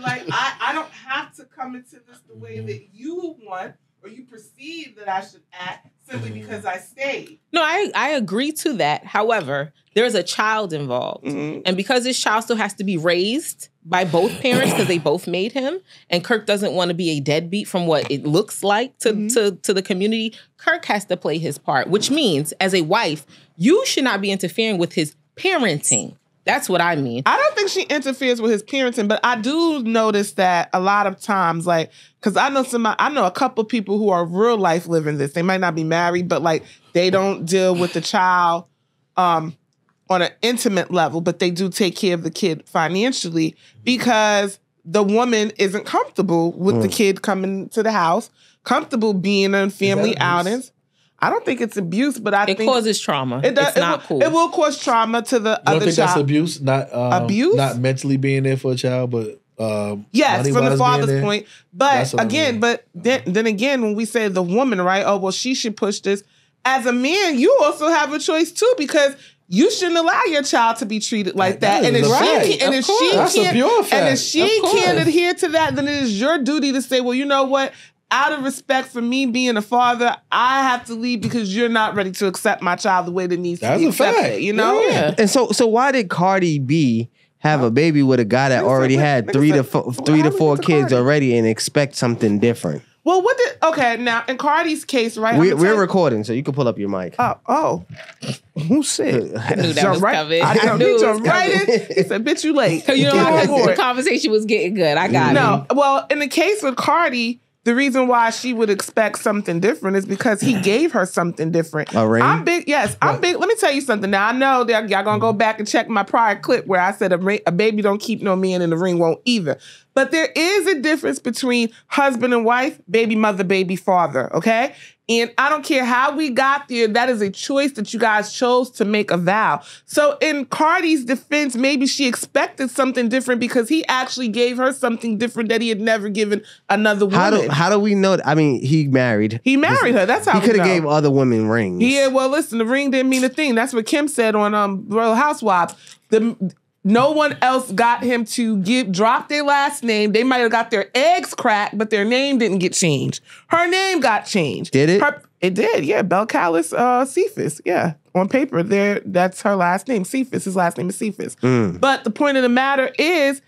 Like, I don't have to come into this the way that you want or you perceive that I should act simply because I stayed. No, I agree to that. However, there's a child involved. And because this child still has to be raised by both parents because they both made him, and Kirk doesn't want to be a deadbeat from what it looks like to the community, Kirk has to play his part, which means as a wife, you should not be interfering with his parenting. That's what I mean. I don't think she interferes with his parenting, but I do notice that a lot of times, like, because I know a couple people who are real life living this. They might not be married, but like they don't deal with the child on an intimate level, but they do take care of the kid financially because the woman isn't comfortable with the kid coming to the house, comfortable being in family outings. I don't think it's abuse, but I think it causes trauma. It's not cool. It will cause trauma to the other child. I don't think that's abuse. Not abuse. Not mentally being there for a child, but yes, from the father's point. But again, then again, when we say the woman, right? Oh, well, she should push this. As a man, you also have a choice too, because you shouldn't allow your child to be treated like that. And if she can't adhere to that, then it is your duty to say, well, you know what? Out of respect for me being a father, I have to leave because you're not ready to accept my child the way that needs to be accepted. You know? Yeah. And so why did Cardi B have a baby with a guy that already had three to four kids already and expect something different? Well, now in Cardi's case, right? We're recording, so you can pull up your mic. Oh. Who said? I knew that was coming. I knew he jumped right in. He said, bitch, you late. You know, the conversation was getting good. I got it. No, well, in the case with Cardi, the reason why she would expect something different is because he gave her something different. A ring? I'm big. Yes, I'm big. Let me tell you something. Now, I know that y'all going to go back and check my prior clip where I said a baby don't keep no man and the ring won't either. But there is a difference between husband and wife, baby mother, baby father, okay? And I don't care how we got there, that is a choice that you guys chose to make a vow. So in Cardi's defense, maybe she expected something different because he actually gave her something different that he had never given another woman. How do we know? I mean, he married. He married her. That's how he could have gave other women rings. Yeah, well, listen, the ring didn't mean a thing. That's what Kim said on Royal Housewives. No one else got him to drop their last name. They might have got their eggs cracked, but their name didn't get changed. Her name got changed. Did it? It did, yeah. Belcalis Cephas, yeah. On paper, that's her last name, Cephas. His last name is Cephas. But the point of the matter is,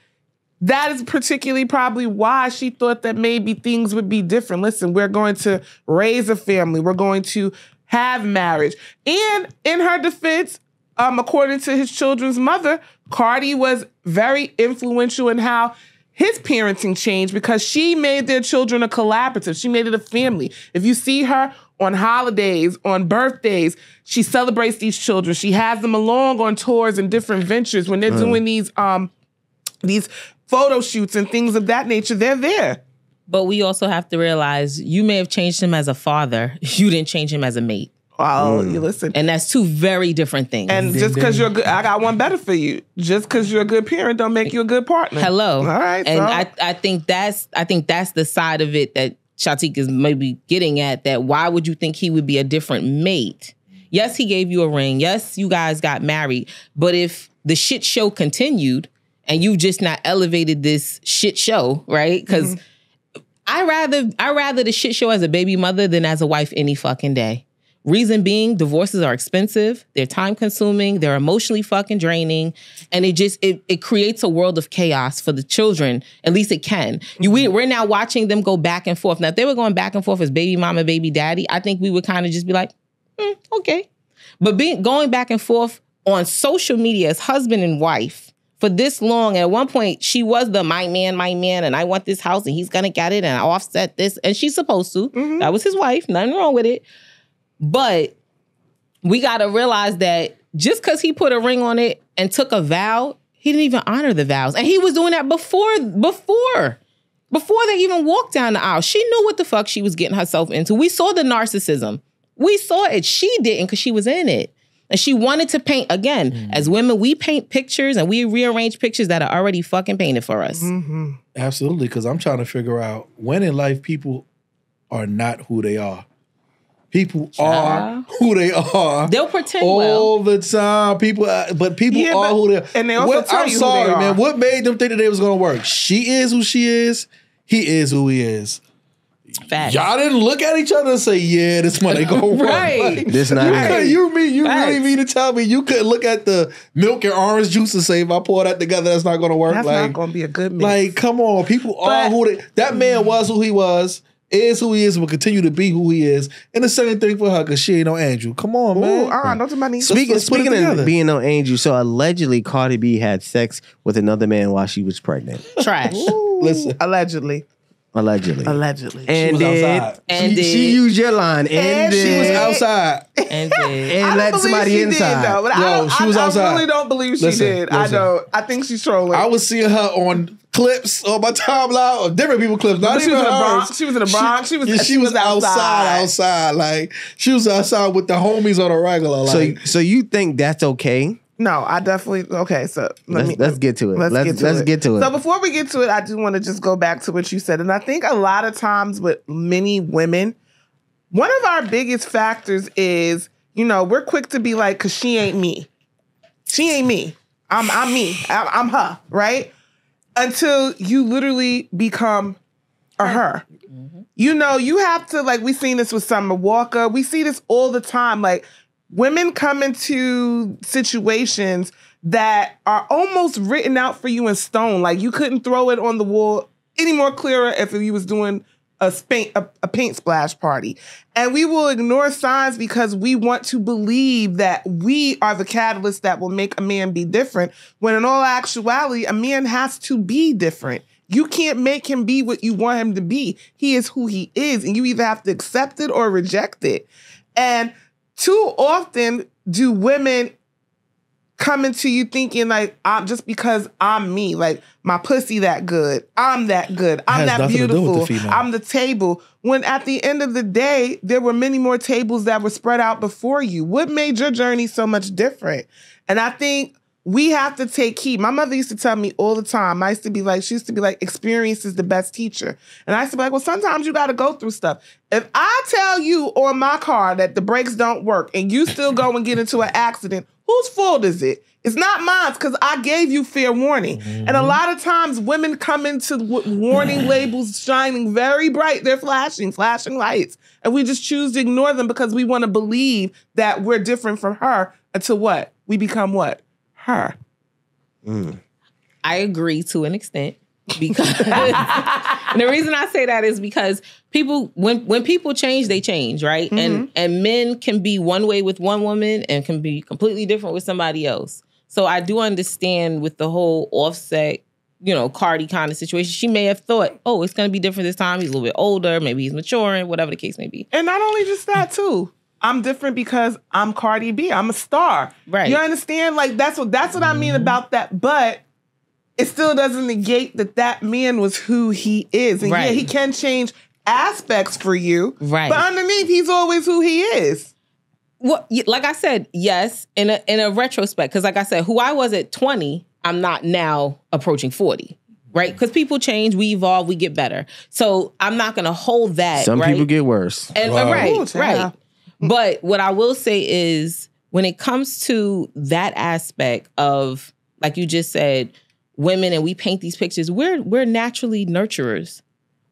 that is particularly probably why she thought that maybe things would be different. Listen, we're going to raise a family. We're going to have marriage. And in her defense, according to his children's mother, Cardi was very influential in how his parenting changed because she made their children a collaborative. She made it a family. If you see her on holidays, on birthdays, she celebrates these children. She has them along on tours and different ventures. When they're doing these photo shoots and things of that nature, they're there. But we also have to realize you may have changed him as a father. You didn't change him as a mate. Oh, you listen. And that's two very different things. And just because you're good, I got one better for you. Just because you're a good parent don't make you a good partner. Hello. All right. And I think that's the side of it that Shatek is maybe getting at, that why would you think he would be a different mate? Yes, he gave you a ring. Yes, you guys got married. But if the shit show continued and you just not elevated this shit show, right? Because I rather the shit show as a baby mother than as a wife any fucking day. Reason being, divorces are expensive, they're time consuming, they're emotionally fucking draining, and it creates a world of chaos for the children. At least it can. We're now watching them go back and forth. Now, if they were going back and forth as baby mama, baby daddy, I think we would kind of just be like, okay. But going back and forth on social media as husband and wife for this long, and at one point she was the my man, and I want this house and he's gonna get it and I offset this, and she's supposed to. That was his wife, nothing wrong with it. But we got to realize that just because he put a ring on it and took a vow, he didn't even honor the vows. And he was doing that before they even walked down the aisle. She knew what the fuck she was getting herself into. We saw the narcissism. We saw it. She didn't because she was in it. And she wanted to paint, again, as women, we paint pictures and we rearrange pictures that are already fucking painted for us. Absolutely, because I'm trying to figure out when in life people are not who they are. People are who they are. They'll pretend all the time. People are who they are. And they also tell you who they are. Man. What made them think that it was going to work? She is who she is. He is who he is. Facts. Y'all didn't look at each other and say, "Yeah, this money gonna work." Right. Like, this not you really mean to tell me you couldn't look at the milk and orange juice and say, "If I pour that together, that's not gonna work." That's not gonna be a good mix. Like, come on, people are who they. That man was who he was. Is who he is, will continue to be who he is. And the same thing for her, because she ain't no angel. Come on, man. Don't somebody Speaking of being no angel, so allegedly Cardi B had sex with another man while she was pregnant. Trash. Listen. Allegedly. And she was outside. She used your line. And she was outside. And let somebody inside. Did, though, but she was outside. I really don't believe she did. I don't. I think she's trolling. I was seeing her on clips on my timeline, or different people clips. Not even hers. She was in the Bronx. She was outside. Like, she was outside with the homies on a regular. Like. So you think that's okay? No, I definitely okay. So let's get to it. Let's get to it. So before we get to it, I do want to just go back to what you said, and I think a lot of times with many women, one of our biggest factors is we're quick to be like, "Cause she ain't me. She ain't me. I'm me. I'm her." Right? Until you literally become a her. Mm-hmm. You have to, like, we seen this with Summer Walker. We see this all the time. Like, women come into situations that are almost written out for you in stone. Like, you couldn't throw it on the wall any more clearer if you was doing a paint splash party. And we will ignore signs because we want to believe that we are the catalyst that will make a man be different, when in all actuality, a man has to be different. You can't make him be what you want him to be. He is who he is, and you either have to accept it or reject it. And too often do women come into you thinking like, I'm just because I'm me, like my pussy that good, I'm that good, I'm that beautiful, I'm the table. When at the end of the day, there were many more tables that were spread out before you. What made your journey so much different? And I think we have to take heed. My mother used to tell me all the time, she used to be like, experience is the best teacher. And I used to be like, well, sometimes you got to go through stuff. If I tell you on my car that the brakes don't work and you still go and get into an accident, whose fault is it? It's not mine, because I gave you fair warning. Mm-hmm. And a lot of times women come into warning labels shining very bright. They're flashing lights. And we just choose to ignore them because we want to believe that we're different from her until what? We become what? Her. I agree to an extent, because and the reason I say that is because people, when people change, they change, right? Mm-hmm. And men can be one way with one woman and can be completely different with somebody else. So I do understand with the whole Offset, Cardi kind of situation. She may have thought, oh, it's going to be different this time. He's a little bit older. Maybe he's maturing, whatever the case may be. And not only just that, too. I'm different because I'm Cardi B. I'm a star. Right. You understand? Like, that's what I mean about that. But it still doesn't negate that man was who he is. And yeah, he can change aspects for you. Right. But underneath, he's always who he is. Well, like I said, yes, in a retrospect, because like I said, who I was at 20, I'm not now approaching 40, right? Because people change, we evolve, we get better. So I'm not going to hold that. Some people get worse. And right. But what I will say is, when it comes to that aspect of, like you just said, women, and we paint these pictures, we're naturally nurturers.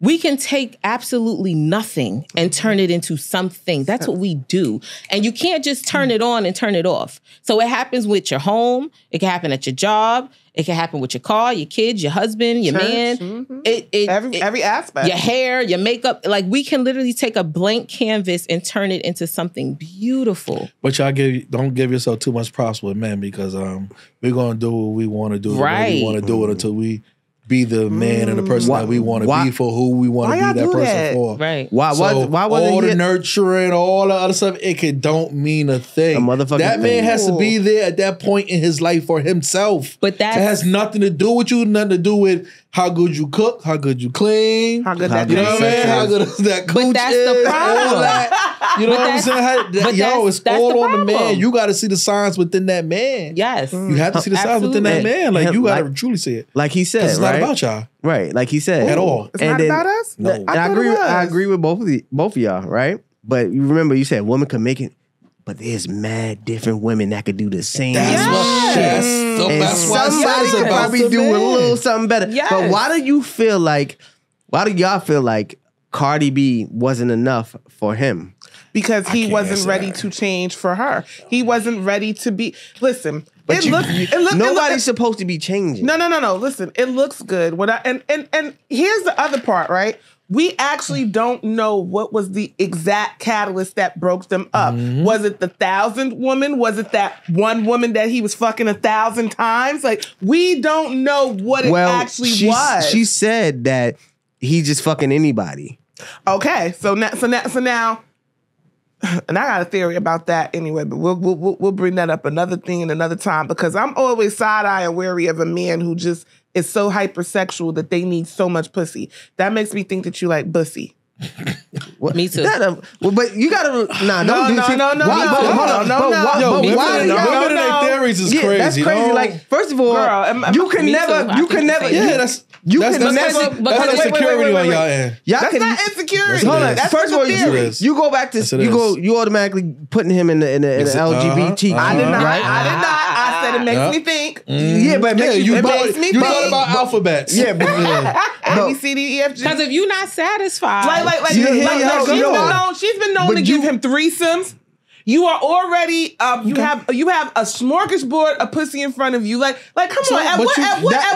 We can take absolutely nothing and turn it into something. That's what we do. And you can't just turn it on and turn it off. So it happens with your home. It can happen at your job. It can happen with your car, your kids, your husband, your man. Mm-hmm. Every aspect. Your hair, your makeup. Like, we can literally take a blank canvas and turn it into something beautiful. But y'all don't give yourself too much props with men, because we're going to do what we want to do. Right. We want to do it until we be the man and the person that we want to be for who we want to be that person for. Right. Why all the nurturing, all the other stuff, it don't mean a thing. That man has to be there at that point in his life for himself. But that has nothing to do with you, nothing to do with how good you cook, how good you clean, how good that you know what I mean? How good that cooch but that's the problem. All that. You know what I'm saying? It's all on the man. You got to see the signs within that man. Yes. You have to see the signs within that man. Like, you got to truly see it. Like he said, it's not about y'all. Right, like he said. At all. It's not about us? No. I agree with both of y'all, right? But you remember you said woman can make it, but there's mad different women that could do the same. That's what. That's why somebody could probably do a little something better. Yes. But why do y'all feel like Cardi B wasn't enough for him? Because he wasn't ready to change for her. He wasn't ready to be. Listen, But nobody's supposed to be changing. No. Listen, it looks good. And here's the other part, right? We actually don't know what was the exact catalyst that broke them up. Mm-hmm. Was it the 1,000th woman? Was it that one woman that he was fucking 1,000 times? Like, we don't know what it actually was. She said that he just fucking anybody. Okay, so now, and I got a theory about that anyway, but we'll bring that up another thing and another time, because I'm always side-eye and wary of a man who just is so hypersexual that they need so much pussy. That makes me think that you like bussy. Me too. But you gotta No. Women and their theories is crazy. That's crazy. No. Like, first of all, you can never. Yeah, that's insecurity on y'all end. That's not insecurity. Hold on. First of all, you go back to you automatically putting him in the LGBT. I did not. I said it makes me think. Yeah, but you thought about alphabets. Yeah, but A, B, C, D, E, F, G. Because if you're not satisfied, she's been known to give him threesomes. You are already you have a smorgasbord of pussy in front of you. Like come on.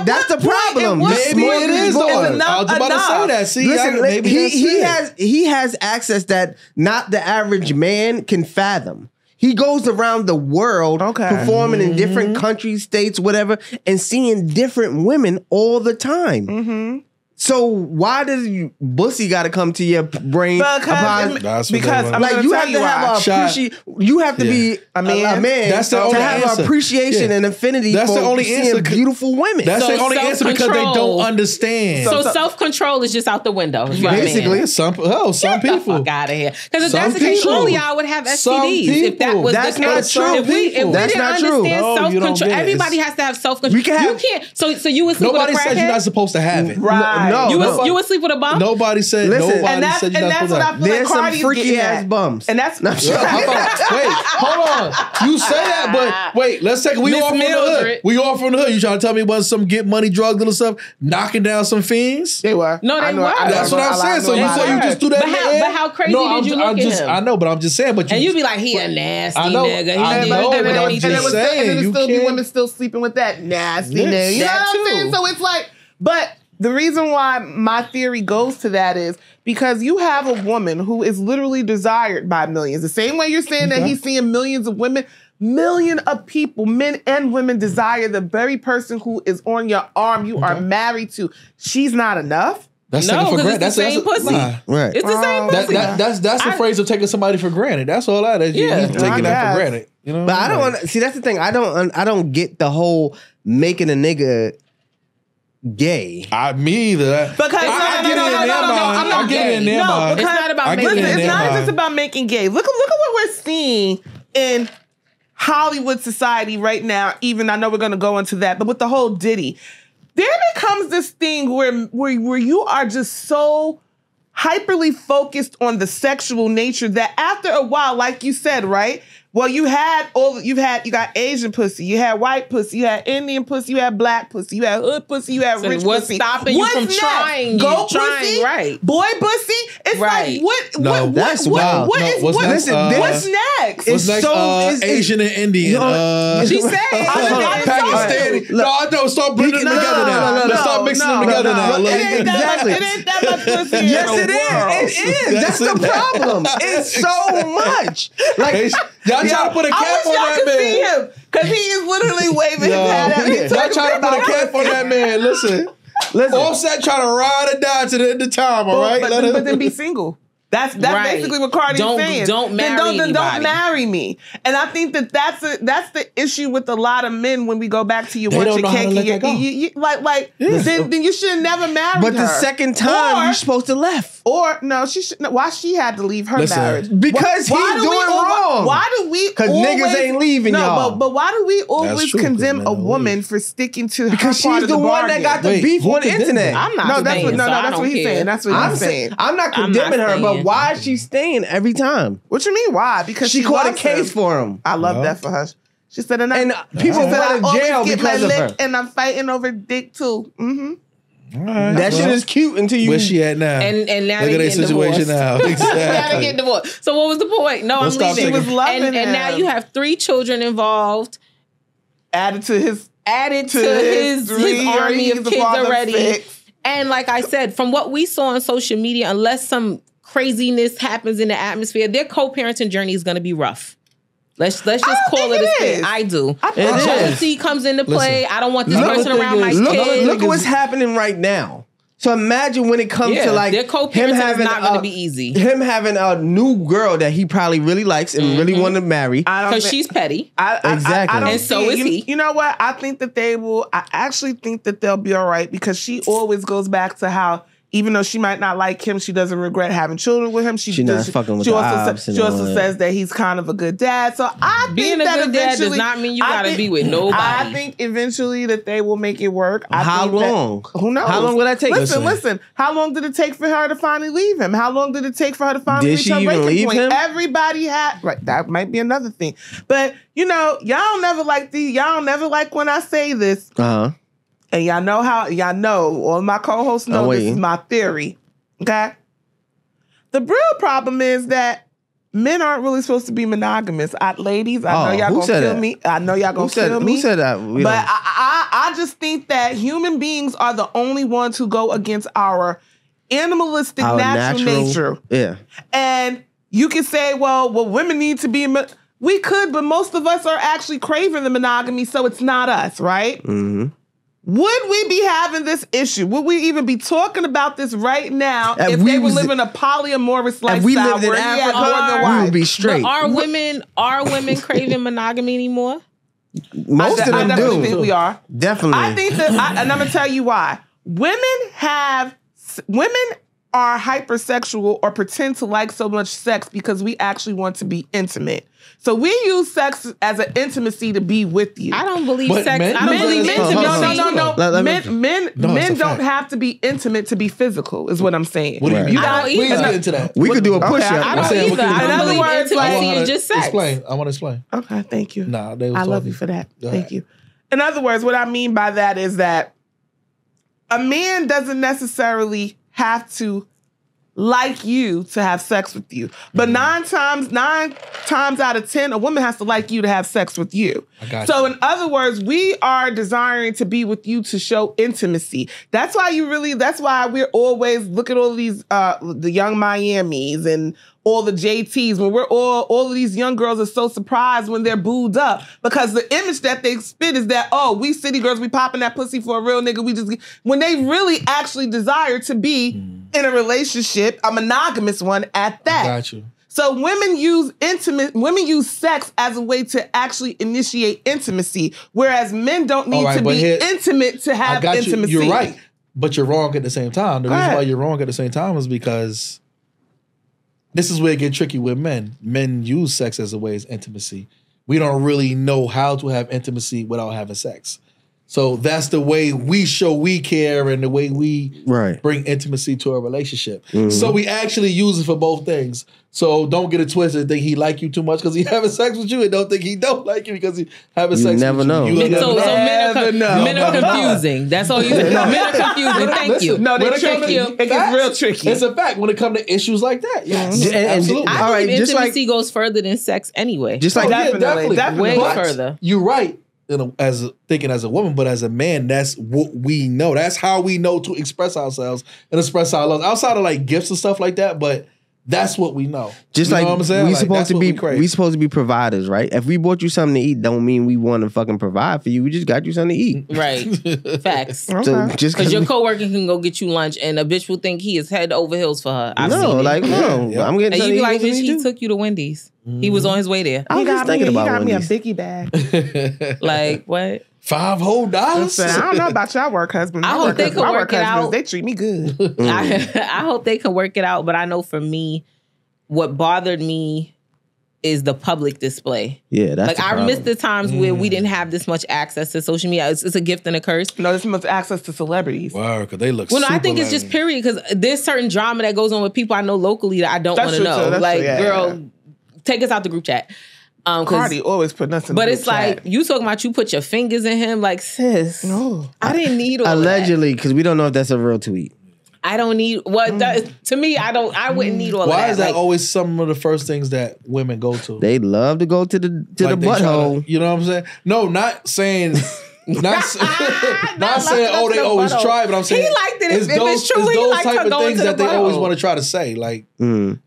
That's the problem. Maybe it is though. I was about to say that. See, listen, maybe he has access that not the average man can fathom. He goes around the world performing in different countries, states, whatever, and seeing different women all the time. Mm-hmm. So why does bussy got to come to your brain? Because you have to be a man. That's the only to have answer. Appreciation and affinity for the only seeing answer. Beautiful women. That's the only answer because they don't understand. So self-control is just out the window. Basically, some people. Fuck out of here. Because if that's the case, surely y'all would have STDs. If that was the case, not true. If we didn't understand self-control, everybody has to have self-control. You can't. So you would sleep with a crackhead? Nobody said you're not supposed to have it. Right. No, you would sleep with a bum? Nobody said. And that's what I feel like There's some Cardi's freaky ass bums. And that's wait, hold on. You say that, but wait, let's take we all from the hood. We all from the hood. You trying to tell me it wasn't some get money drug dealer stuff knocking down some fiends? They were. No, they were. That's what I'm saying. So you say you just do that? But how crazy did you look at him? I know, but I'm just saying. But and you be like, he a nasty nigga. I know, but I'm just saying. And there still be women still sleeping with that nasty nigga. You know what I'm saying? So it's like, but the reason why my theory goes to that is because you have a woman who is literally desired by millions. The same way you're saying that he's seeing millions of women, million of people, men and women, desire the very person who is on your arm you are married to. She's not enough. That's no, because it's the same pussy. Right. It's the same pussy. That's the phrase of taking somebody for granted. That's all that is. Yeah. You're taking that for granted. You know? But I don't want. See, that's the thing. I don't get the whole making a nigga gay. Me either. Because I'm not gay. No, because it's not about making. It's not just about making gay. Look at what we're seeing in Hollywood society right now. Even I know we're going to go into that, but with the whole Diddy, there becomes this thing where you are just so hyperly focused on the sexual nature that after a while, like you said, right? Well, you got Asian pussy, you had white pussy, you had Indian pussy, you had black pussy, you had hood pussy, you had rich what's pussy. Stopping you from trying? Goat trying, pussy, right? Boy pussy. It's right. Like that's wild. What's next? What's next? Asian and Indian. She said Pakistani. No, I don't. Start putting them together now. Let's start mixing them together now. Exactly. It ain't that much pussy. Yes, it is. It is. That's the problem. It's so much. Like. Y'all trying to put a cap on that man. See him because he is literally waving his hand at me. Y'all trying to put a cap on that man. Listen. Offset trying to ride or die to the end of time, all right? But then be single. That's basically what Cardi's saying. Don't marry anybody. Don't marry me. And I think that's the issue with a lot of men when we go back to you want your cake and then you should never marry her. But the second time you're supposed to left. Or no, she should. Why she had to leave her marriage? Because he's doing wrong. Why do we? Because niggas ain't leaving y'all. But why do we always condemn a woman for sticking to her part of the bargain? Because she's the one that got the beef on the internet. I'm not. That's what he's saying. That's what he's saying. I'm not condemning her, but staying. But why is she staying every time? What you mean? Why? Because she caught a case for him. I love that for her. She said, and people go to jail because of her. And I'm fighting over dick too. Mm-hmm. Right. That shit is cute until you. Where's she at now? And now look at their situation now. Exactly. Now they getting divorced. So what was the point? No, I'm leaving. She was loving him. And now you have 3 children involved. Added to his army of kids already. And like I said, from what we saw on social media, unless some craziness happens in the atmosphere, their co-parenting journey is going to be rough. Let's just call it a thing. I do. Jealousy comes into play. Listen, I don't want this person around my kids. Look at what's happening right now. So imagine when it comes to like their co-parenting is not going to be easy. Him having a new girl that he probably really likes and really want to marry because she's petty. Exactly, and so is he. You know what? I think that they will. I actually think that they'll be all right because she always goes back to how. Even though she might not like him, she doesn't regret having children with him. She also says that he's kind of a good dad. So I being think a good dad does not mean you gotta be with nobody. I think eventually that they will make it work. How long? Who knows? How long will that take? Listen. How long did it take for her to finally leave him? How long did it take for her to finally reach her breaking point? Everybody had that might be another thing. But y'all never like when I say this. And y'all know, all my co-hosts know this is my theory. Okay? The real problem is that men aren't really supposed to be monogamous. Ladies, I know y'all gonna kill me. I know y'all gonna kill me. Who said that? But I just think that human beings are the only ones who go against our animalistic natural nature. Yeah. And you can say, well, women need to be... We could, but most of us are actually craving the monogamy, so it's not us, right? Mm-hmm. Would we be having this issue? Would we even be talking about this right now if they were living a polyamorous lifestyle? If we lived in Africa, we would be straight. But are women craving monogamy anymore? Most of them do. I definitely think we are. Definitely. I think that, and I'm going to tell you why. Women are hypersexual or pretend to like so much sex because we actually want to be intimate. So we use sex as an intimacy to be with you. I don't believe sex. I don't believe intimacy. Men don't have to be intimate to be physical, is what I'm saying. What do you mean? Please get into that. We could do a push-up. I don't either. I don't believe intimacy is just sex. I want to explain. Okay, thank you. I love you for that. Thank you. In other words, what I mean by that is that a man doesn't necessarily have to like you to have sex with you. But 9 times out of 10, a woman has to like you to have sex with you. So in other words, we are desiring to be with you to show intimacy. That's why we're always look at all of these the young Miamis and all the JTs when all of these young girls are so surprised when they're booed up because the image that they spit is that, we city girls, we popping that pussy for a real nigga. When they really actually desire to be in a relationship, a monogamous one at that. I got you. So women use sex as a way to actually initiate intimacy, whereas men don't need to be intimate to have intimacy. You're right, but you're wrong at the same time. The reason why you're wrong at the same time is because this is where it gets tricky with men. Men use sex as a way of intimacy. We don't really know how to have intimacy without having sex. So that's the way we show we care and the way we bring intimacy to a relationship. Mm-hmm. So we actually use it for both things. So don't get it twisted. Think he like you too much because he having sex with you, and don't think he don't like you because he having sex with you. Never know. Men are confusing. That's all you say. Men are confusing. Thank you. No, they trick you. It gets real tricky. It's a fact when it comes to issues like that. Yes, absolutely. I think intimacy goes further than sex anyway. Just like definitely. Way further. You're right. As a woman, but as a man, that's what we know. That's how we know to express ourselves and express our love outside of like gifts and stuff like that. But that's what we know. Just you like know what I'm saying? we supposed to be providers, right? If we bought you something to eat, don't mean we want to fucking provide for you. We just got you something to eat, right? Facts. So just because your coworker can go get you lunch, and a bitch will think he is head over heels for her. I'm getting and you be like, bitch, he took you to Wendy's. He was on his way there. He got me a biggie bag. Like what? $5 whole. I don't know about y'all work husbands. I hope they can work it out. They treat me good. I hope they can work it out. But I know for me, what bothered me is the public display. Yeah, that's like I miss the times where we didn't have this much access to social media. It's a gift and a curse. No, this much access to celebrities. Wow, because they look. Well, no, I think it's just period because there's certain drama that goes on with people I know locally that I don't want to know. Like, girl, take us out the group chat. Cardi always put us in the But group it's like, chat. you talking about you put your fingers in him, like, sis, No. I didn't need all allegedly, because we don't know if that's a real tweet. I don't need to me. I wouldn't need all of that. Why is that like, always some of the first things that women go to? They love to go to the butthole. You know what I'm saying? No, not saying. Not saying, oh, they always try, but I'm saying he liked it. If those, it's true, he those liked type her of going things to that the they always butthole. want to try to say. Like,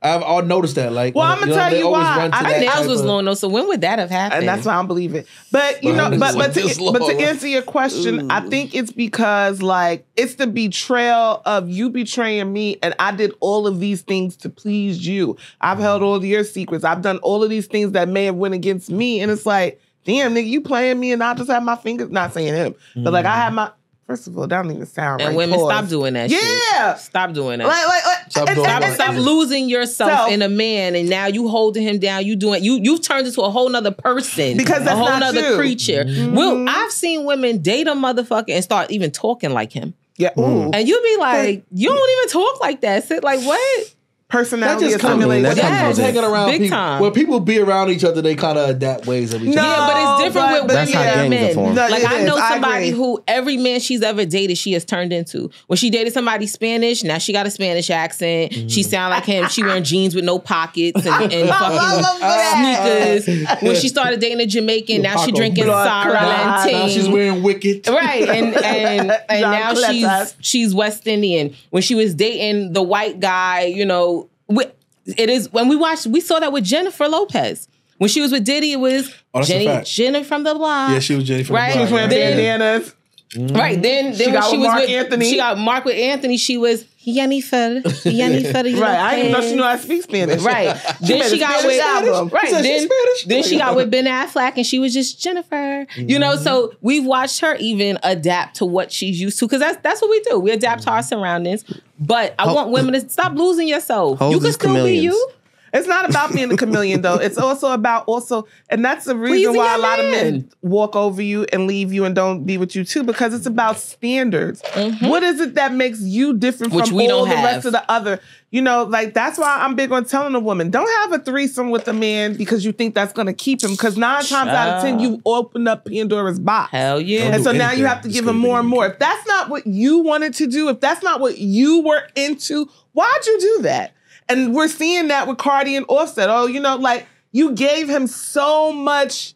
I've noticed that. Like, Well, I'm gonna tell you why. My nails was long though, so when would that have happened? And that's why I don't believe it. But you know, but to answer your question, I think it's because like it's the betrayal of you betraying me, and I did all of these things to please you. I've held all of your secrets. I've done all of these things that may have went against me, and it's like, damn, nigga, you playing me, and I just have my fingers. Not saying him, but like I have my. First of all, that don't even sound right. And women, Pause. stop doing that shit. Yeah. Stop doing that. Stop losing yourself in a man, and now you holding him down. You've turned into a whole nother person. Because that's a whole not nother you. creature. Well, I've seen women date a motherfucker and start even talking like him. Yeah. Ooh. And you be like, you don't even talk like that. Sit like, what? Personality that just comes hanging around big people. time. When people be around each other, they kind of adapt ways of each other. Yeah, but it's different with that's how women gangs are and formed. men. Like I know I somebody agree. who every man she's ever dated, she has turned into. When she dated somebody Spanish, now she got a Spanish accent. She sound like him. She wearing jeans with no pockets and fucking sneakers. When she started dating a Jamaican, now she drinking Sarah and Now she's wearing Wicked. Right, and now she's West Indian. When she was dating the white guy, you know, it is when we saw that with Jennifer Lopez. When she was with Diddy, it was Jenny from the block. Yeah, she was Jenny from the block. She was wearing bandanas. Right, then she when got she with was Mark with Anthony. she got Mark with Anthony, she was Jennifer. Right, I didn't know she knew how to speak Spanish. Right, then she got with then she got with Ben Affleck, and she was just Jennifer. You know, so we've watched her even adapt to what she's used to because that's what we do. We adapt to our surroundings. But I want women to stop losing yourself. You can still be you. It's not about being a chameleon, though. It's also about and that's the reason why a lot of men walk over you and leave you and don't be with you too, because it's about standards. What is it that makes you different from all the rest of the other? You know, like that's why I'm big on telling a woman, don't have a threesome with a man because you think that's going to keep him. Because 9 times out of 10, you open up Pandora's box. Hell yeah. And so now you have to give him more and more. If that's not what you wanted to do, if that's not what you were into, why'd you do that? And we're seeing that with Cardi and Offset. Oh, you know, like you gave him so much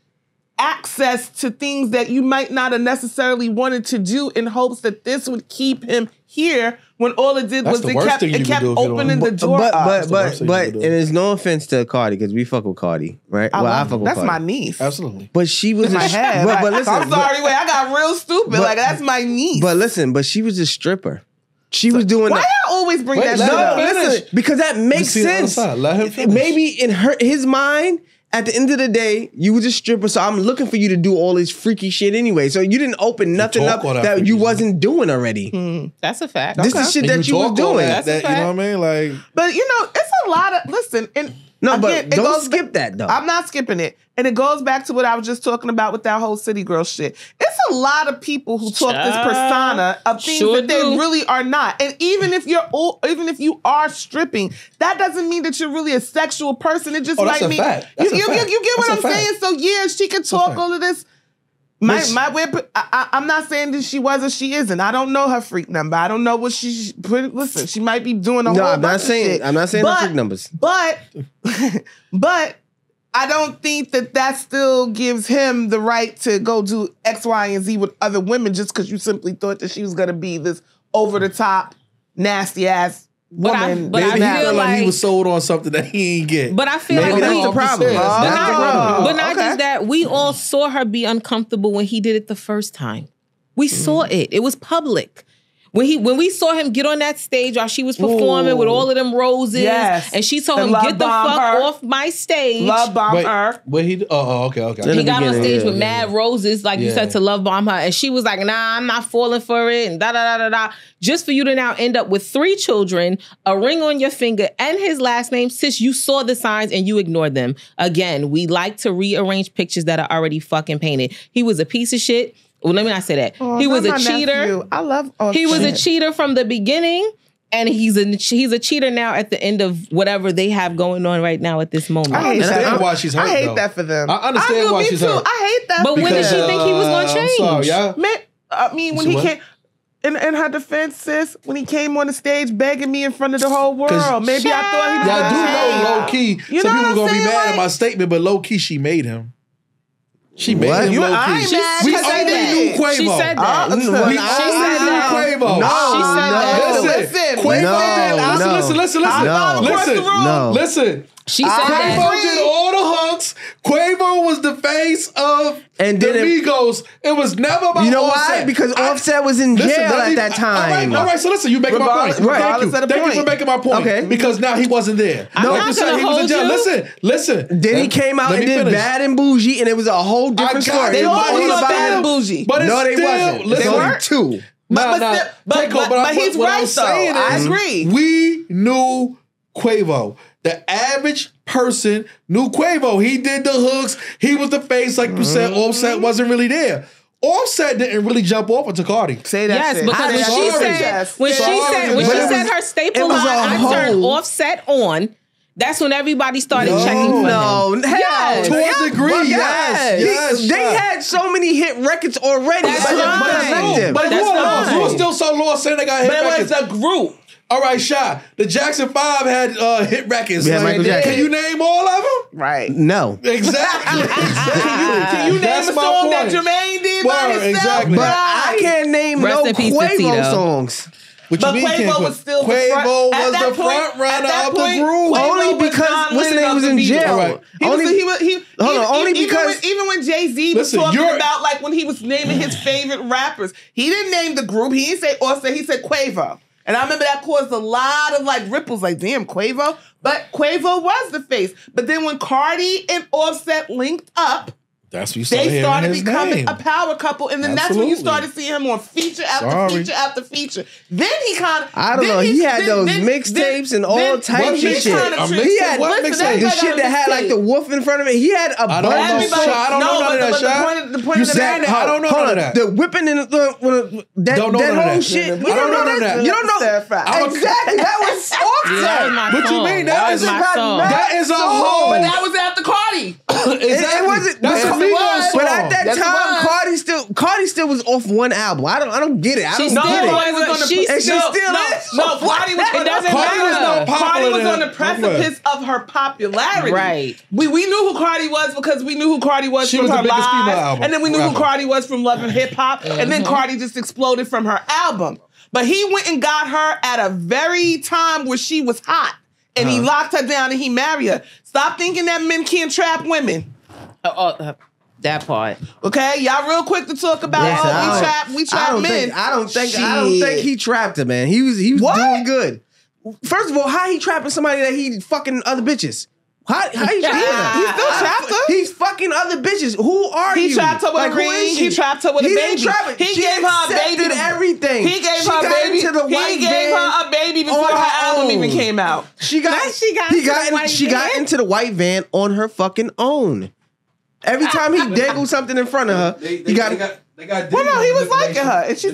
access to things that you might not have necessarily wanted to do in hopes that this would keep him here when all it did was it kept opening the door up. But and there's no offense to Cardi because we fuck with Cardi, right? I fuck with that's Cardi. my niece. Absolutely. But she was in my head. But listen, I'm sorry, wait, I got real stupid. Like that's my niece. But listen, she was a stripper. She was doing. Why y'all always bring that shit up? Listen, because that makes sense. Let him finish. Maybe in his mind, at the end of the day, you was a stripper, so I'm looking for you to do all this freaky shit anyway. So you didn't open nothing up that you wasn't doing already. That's a fact. This is shit that you was doing. That's a fact. You know what I mean? Like, but you know, it's a lot of and no, again, but don't skip that though. I'm not skipping it. And it goes back to what I was just talking about with that whole city girl shit. It's a lot of people who talk this persona of things that they really are not. And even if you are stripping, that doesn't mean that you're really a sexual person. It just might mean you get what I'm saying. So yeah, she can talk all of this. I'm not saying that she was or she isn't. I don't know her freak number. I don't know what she put. Listen, she might be doing a whole bunch of shit. I'm not saying her freak numbers. But I don't think that still gives him the right to go do X, Y, and Z with other women just because you simply thought that she was going to be this over-the-top, nasty-ass woman. But I feel like he was sold on something that he ain't get. But I feel maybe like that's the problem. But not just that. We all saw her be uncomfortable when he did it the first time. We saw it. It was public. When we saw him get on that stage while she was performing with all of them roses, and she told him, "Get the fuck off my stage." Love bomb her. But he, okay. He got on stage with mad roses, like you said, to love bomb her, and she was like, "Nah, I'm not falling for it," and da da da da da. Just for you to now end up with 3 children, a ring on your finger, and his last name, sis, you saw the signs and you ignored them. Again, we like to rearrange pictures that are already fucking painted. He was a piece of shit. Well, let me not say that. He was a cheater. Nephew. I love He was a cheater from the beginning, and he's a cheater now at the end of whatever they have going on right now at this moment. I understand why she's hurt. I hate that for them. I understand why she's hurt. I hate that. But when did she think he was going to change? I'm sorry, yeah. Man, I mean, when he came. In her defense, sis, when he came on the stage begging me in front of the whole world, maybe I thought he was I do know low key. You Some know people what gonna I'm be mad saying? at my statement, but low key she made him. She made him low I key. ain't mad We 'cause they only did. knew Quavo. She said that. We She only said knew that. Quavo. No, She said that. Listen, Quavo did. Listen. She said Quavo that. did all the hunks. Quavo was the face of And the then Migos. It was never about You know Offset. why? Because Offset was in jail at that time. All right, so listen, you making my point. Regardless of the Thank you point. for making my point. Okay. Because now he wasn't there. I'm Like not you said, gonna he was in hold jail. you. Listen. Then he came out Let and me did finish. Bad and Bougie, and it was a whole different story. They It was all all was about Bad him. and Bougie. But No, it's they still, wasn't. listen, There were 2. But he's what right, I'm saying though. I is, agree. We knew Quavo. The average person knew Quavo. He did the hooks. He was the face, like you said. Offset wasn't really there. Offset didn't really jump off into Cardi. Say that Yes, shit. because when she said her staple line, I turned Offset on. That's when everybody started checking for him. No, Yes. To a degree, yes. They had so many hit records already. That's But fine. But That's you were fine. still so lost saying they got hit But it records. was a group. All right, Shy. The Jackson 5 had hit records. Yeah, Michael Jackson. Can you name all of them? Right. No. Exactly. Can you name That's a my song that point. Jermaine did by Word, himself? exactly. But I can't name Rest no in peace to Quavo Tito. songs. What you But mean, Quavo was still the Quavo front- was at that the point- front runner at that of the point, group. Quavo Only was because John what's the Lennon name was of in the jail. Beatles. Right. Even when Jay-Z was Listen, talking you're- about like when he was naming his favorite rappers, he didn't name the group. He didn't say Offset. He said Quavo. And I remember that caused a lot of like ripples. Like, damn, Quavo. But Quavo was the face. But then when Cardi and Offset linked up, That's what you they started his becoming name. a power couple, and then that's when you Absolutely. started seeing him on feature after Sorry. feature after feature. Then he kind of, I don't know. He had those mixtapes and all types of shit. He had the shit that had like the wolf in front of it. He had a I don't bunch know, of Shy. I don't know none of that, Shy. The point You of the saying matter, that? I don't know none of that. The whipping and that Don't know that none of whole that. shit. I don't know none of that. You don't know. Stir fry. Exactly. That was Yeah, that was Offset. my What you song. mean? That That was is my a- song. That is a whole. But that was after Cardi. Exactly. It wasn't. That's a Yes, it Migos was. song. But at that Yes, it time, was. Cardi still was off one album. I don't get it. I She don't still get it. Cardi was on the She And she still- still no, is. no, Cardi was. It doesn't Cardi was matter. not popular Cardi was then. on the precipice of her popularity. Right. We knew who Cardi was because we knew who Cardi was She from was the her biggest female live, album and then we knew who rapper. Cardi was from Love and Hip Hop, and then Cardi just exploded from her album. But he went and got her at a very time where she was hot, and he locked her down and he married her. Stop thinking that men can't trap women. That part. Okay, y'all real quick to talk about we trap men. I don't think he trapped her, man. He was What? doing good. First of all, how he trapping somebody that he fucking other bitches? How he trapping her? He still trapped her. He's fucking other bitches. Who are you? He trapped her with a who ring. is she? He trapped her with a He baby. didn't trap her. He She gave her a accepted baby. everything. He gave She her a got baby. into the white He gave van her a baby before on her album own. even came out. She got into the white van on her fucking own. Every time he dangled something in front of her, he got. Well, no, he was liking her, and she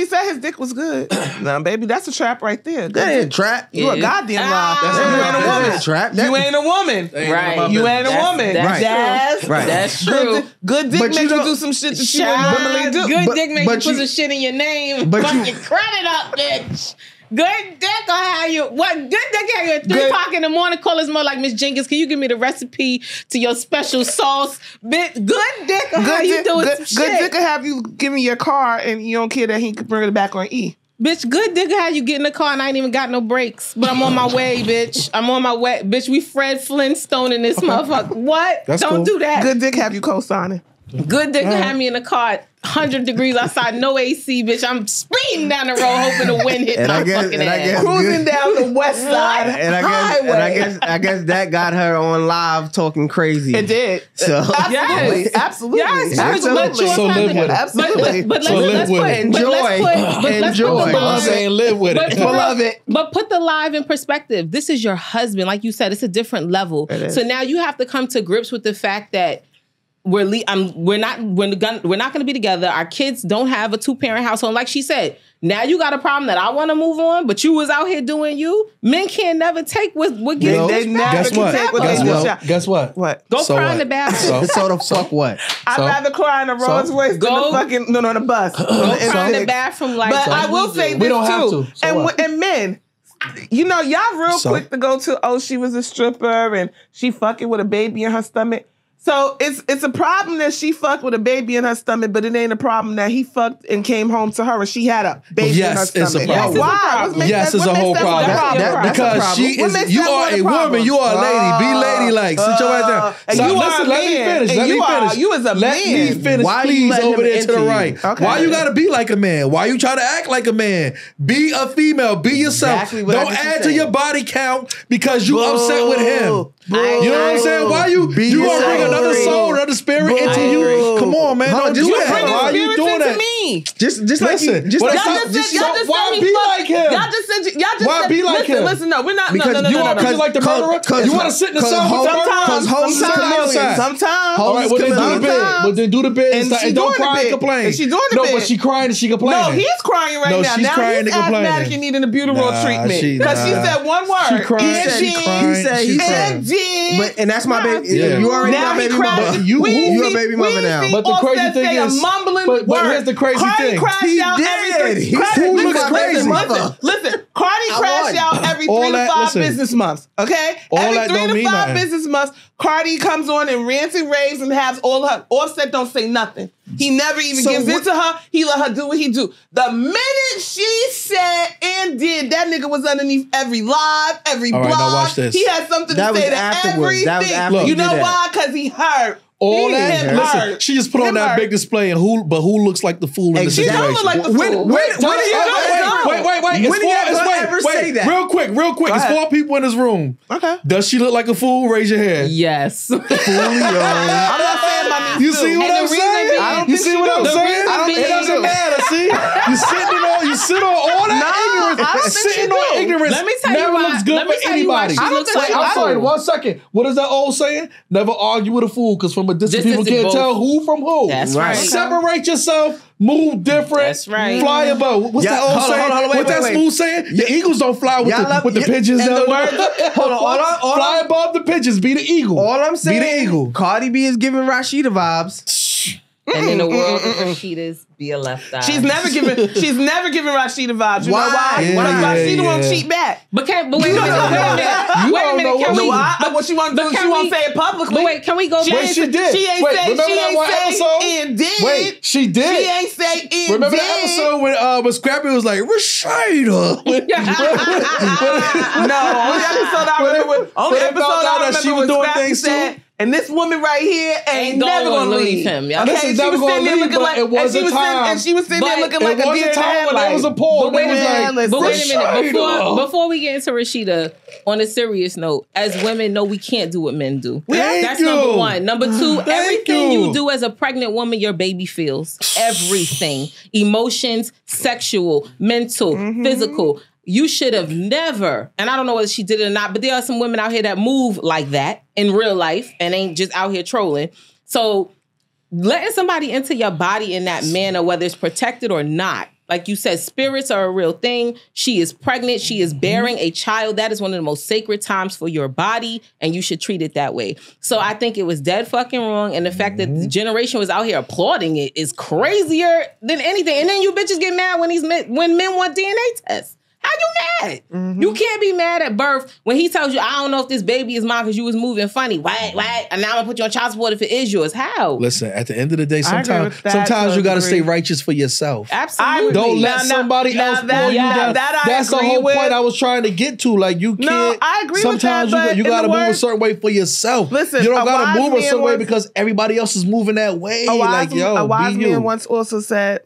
said his dick was good. Now, baby, that's a trap right there. That ain't a trap. You a goddamn lie. That's You not ain't a a woman. trap. You ain't a woman. Right. You ain't a woman. That's Jazz. true. Right. That's true. Good dick But makes you you don't- do some shit that you wouldn't normally do. Good But- dick make you but put you- some shit in your name. but Fuck you- your credit up, bitch. Good dick will have you. What good dick have you at 3 Good- o'clock in the morning? Call his mother like, Miss Jenkins, can you give me the recipe to your special sauce? Bitch, good dick will have you doing some Good shit. dick could have you give me your car and you don't care that he could bring it back on E. Bitch, good dick will have you get in the car and I ain't even got no brakes. But I'm on my way, bitch. I'm on my way. Bitch, we Fred Flintstone in this motherfucker. What? That's Don't cool. do that. Good dick have you co-signing. Good dick had me in the car, 100 degrees outside, no AC, bitch. I'm speeding down the road, hoping the wind hit my fucking ass. Cruising down the west side highway. I guess that got her on live talking crazy. It did. So Absolutely. Yes. Absolutely. So live with it. Absolutely. But So live with it. Enjoy. I'm saying live with it. Love it. But put the live in perspective. This is your husband. Like you said, it's a different level. So now you have to come to grips with the fact that we're not going to be together. Our kids don't have a 2-parent household. Like she said, now you got a problem that I want to move on, but you was out here doing you. Men can't never take what gives They never can take what they get. Guess what? What? Go cry in the bathroom. So the fuck what? I'd rather cry in the Rolls Royce than the fucking on the bus. Go cry in the bathroom like But I will say this have too. to. So And men, you know, y'all real quick to go to, oh, she was a stripper and she fucking with a baby in her stomach. So it's a problem that she fucked with a baby in her stomach, but it ain't a problem that he fucked and came home to her and she had a baby in her stomach. It's a problem. Why? Yes, it's a whole problem. Because she is, you are a woman, you are a lady. Be ladylike. Sit your ass down. And So you are listen, a let me man. finish. And Let me finish. you as a Let me man. finish, Why you please, letting over him there to the into you? right. Okay. Why you gotta be like a man? Why you try to act like a man? Be a female. Be yourself. Exactly what I Don't just add to said. your body count because you upset with him. Boo. You know what I'm saying? Why you gonna bring another soul, another spirit into you? Come on, man. Don't do that. Why are you doing that? Just Listen, like why be like him? Y'all just said, Why be like him? Listen, no, we're not. Because no. You want to like the murderer? You want to sit in the cell with the murderer? Sometimes. All right, well then do the bit. Well then do the bit and don't cry and complain. And she's doing the No, bit. but she crying and she complaining. No, he's crying right now. she's Now crying he's and complaining. asthmatic and needing a butyrol treatment. she said one word. She crying. He said. But and that's my baby. Yeah. You already Now my he baby cried. mother. You a baby mother now. But the crazy thing is, a mumbling but word. here's the crazy Cardi thing. crashed He out did. every He Cardi- said, Who looks listen, crazy? Listen, Cardi crashed out every 3 to 5 business months. Okay, All every that 3 don't to mean 5 nothing. business months, Cardi comes on and rants and raves and has all her. Offset don't say nothing. He never even gives in to her. He let her do what he do. The minute she said and did, that nigga was underneath every live, every blog. Right, now watch this. He had something That to was say to afterwards. everything. That was after You he know did that. why? Because he heard. All He that. him Listen, hurt. she just put on Him that hurt. big display, and who looks like the fool in the She situation? don't look like the When- fool. when- Wait, when are you gonna- Wait. When are you gonna ever say that? Real quick. It's ahead. 4 people in this room. Okay. Does she look like a fool? Raise your hand. Yes. I'm not saying my niece You do. see what And I'm the reason saying? being- I don't You think see she what I'm do. saying? I don't think It she doesn't do. matter. See, you sit on all that ignorance. I don't think she Sitting do. on ignorance Let me tell you never why- looks good let me for tell you why anybody. she looks like a I'm sorry. fool. 1 second. What is that old saying? Never argue with a fool, because from a distance people Distance can't is tell both. who from who. That's right. Separate yourself. Move different. That's right. Fly above. What's that old hold on, saying? hold on, wait, What's that wait. smooth saying? The eagles don't fly with the pigeons. and though. the word- Hold on. Fly above the pigeons. Be the eagle. All I'm saying, Be the eagle. Cardi B is giving Rashida vibes. And in the world of Rashida's, be a left eye. She's never given Rashida vibes. You Why? know why? Yeah, Because Rashida yeah. won't cheat back. But wait a minute. Wait a minute. You Wait a don't minute. know Can what we? What she want to do? can She won't we- say it publicly. But wait, can we go She back? ain't, she did. She ain't Wait, say. remember She that ain't one say episode? and did. Wait, she did. She ain't say and Remember did. the episode when Scrappy was like, Rashida? No, only episode I remember. Only but it episode felt out I that she remember was was doing Scrappy things said, too. and this woman right here ain't never gonna gonna leave leave him. Yeah. This Okay, is she never was gonna sitting there leave, looking but like, it was and a time. and she was sitting there But looking like It a was deer a in the time when there was a headlight. poll. But They was like, But wait a minute. Rashida. Before we get into Rashida, on a serious note, as women, no, we can't do what men do. Thank That's you. number one. Number two, Thank everything you. you do as a pregnant woman, your baby feels. Everything. Emotions, sexual, mental, physical. You should have never, and I don't know whether she did it or not, but there are some women out here that move like that in real life and ain't just out here trolling. So letting somebody into your body in that manner, whether it's protected or not, like you said, spirits are a real thing. She is pregnant. She is bearing a child. That is one of the most sacred times for your body, and you should treat it that way. So I think it was dead fucking wrong, and the fact that the generation was out here applauding it is crazier than anything. And then you bitches get mad when men want DNA tests. How you mad? You can't be mad at birth when he tells you, I don't know if this baby is mine because you was moving funny. Why? And now I'm gonna put you on child support if it is yours. How? Listen, at the end of the day, sometimes you gotta stay righteous for yourself. Absolutely. Don't let somebody else pull you down. That's the whole point I was trying to get to. Like you can't. No, I agree with that. Sometimes you gotta move a certain way for yourself. Listen, you don't gotta move a certain way because everybody else is moving that way. A wise man once also said,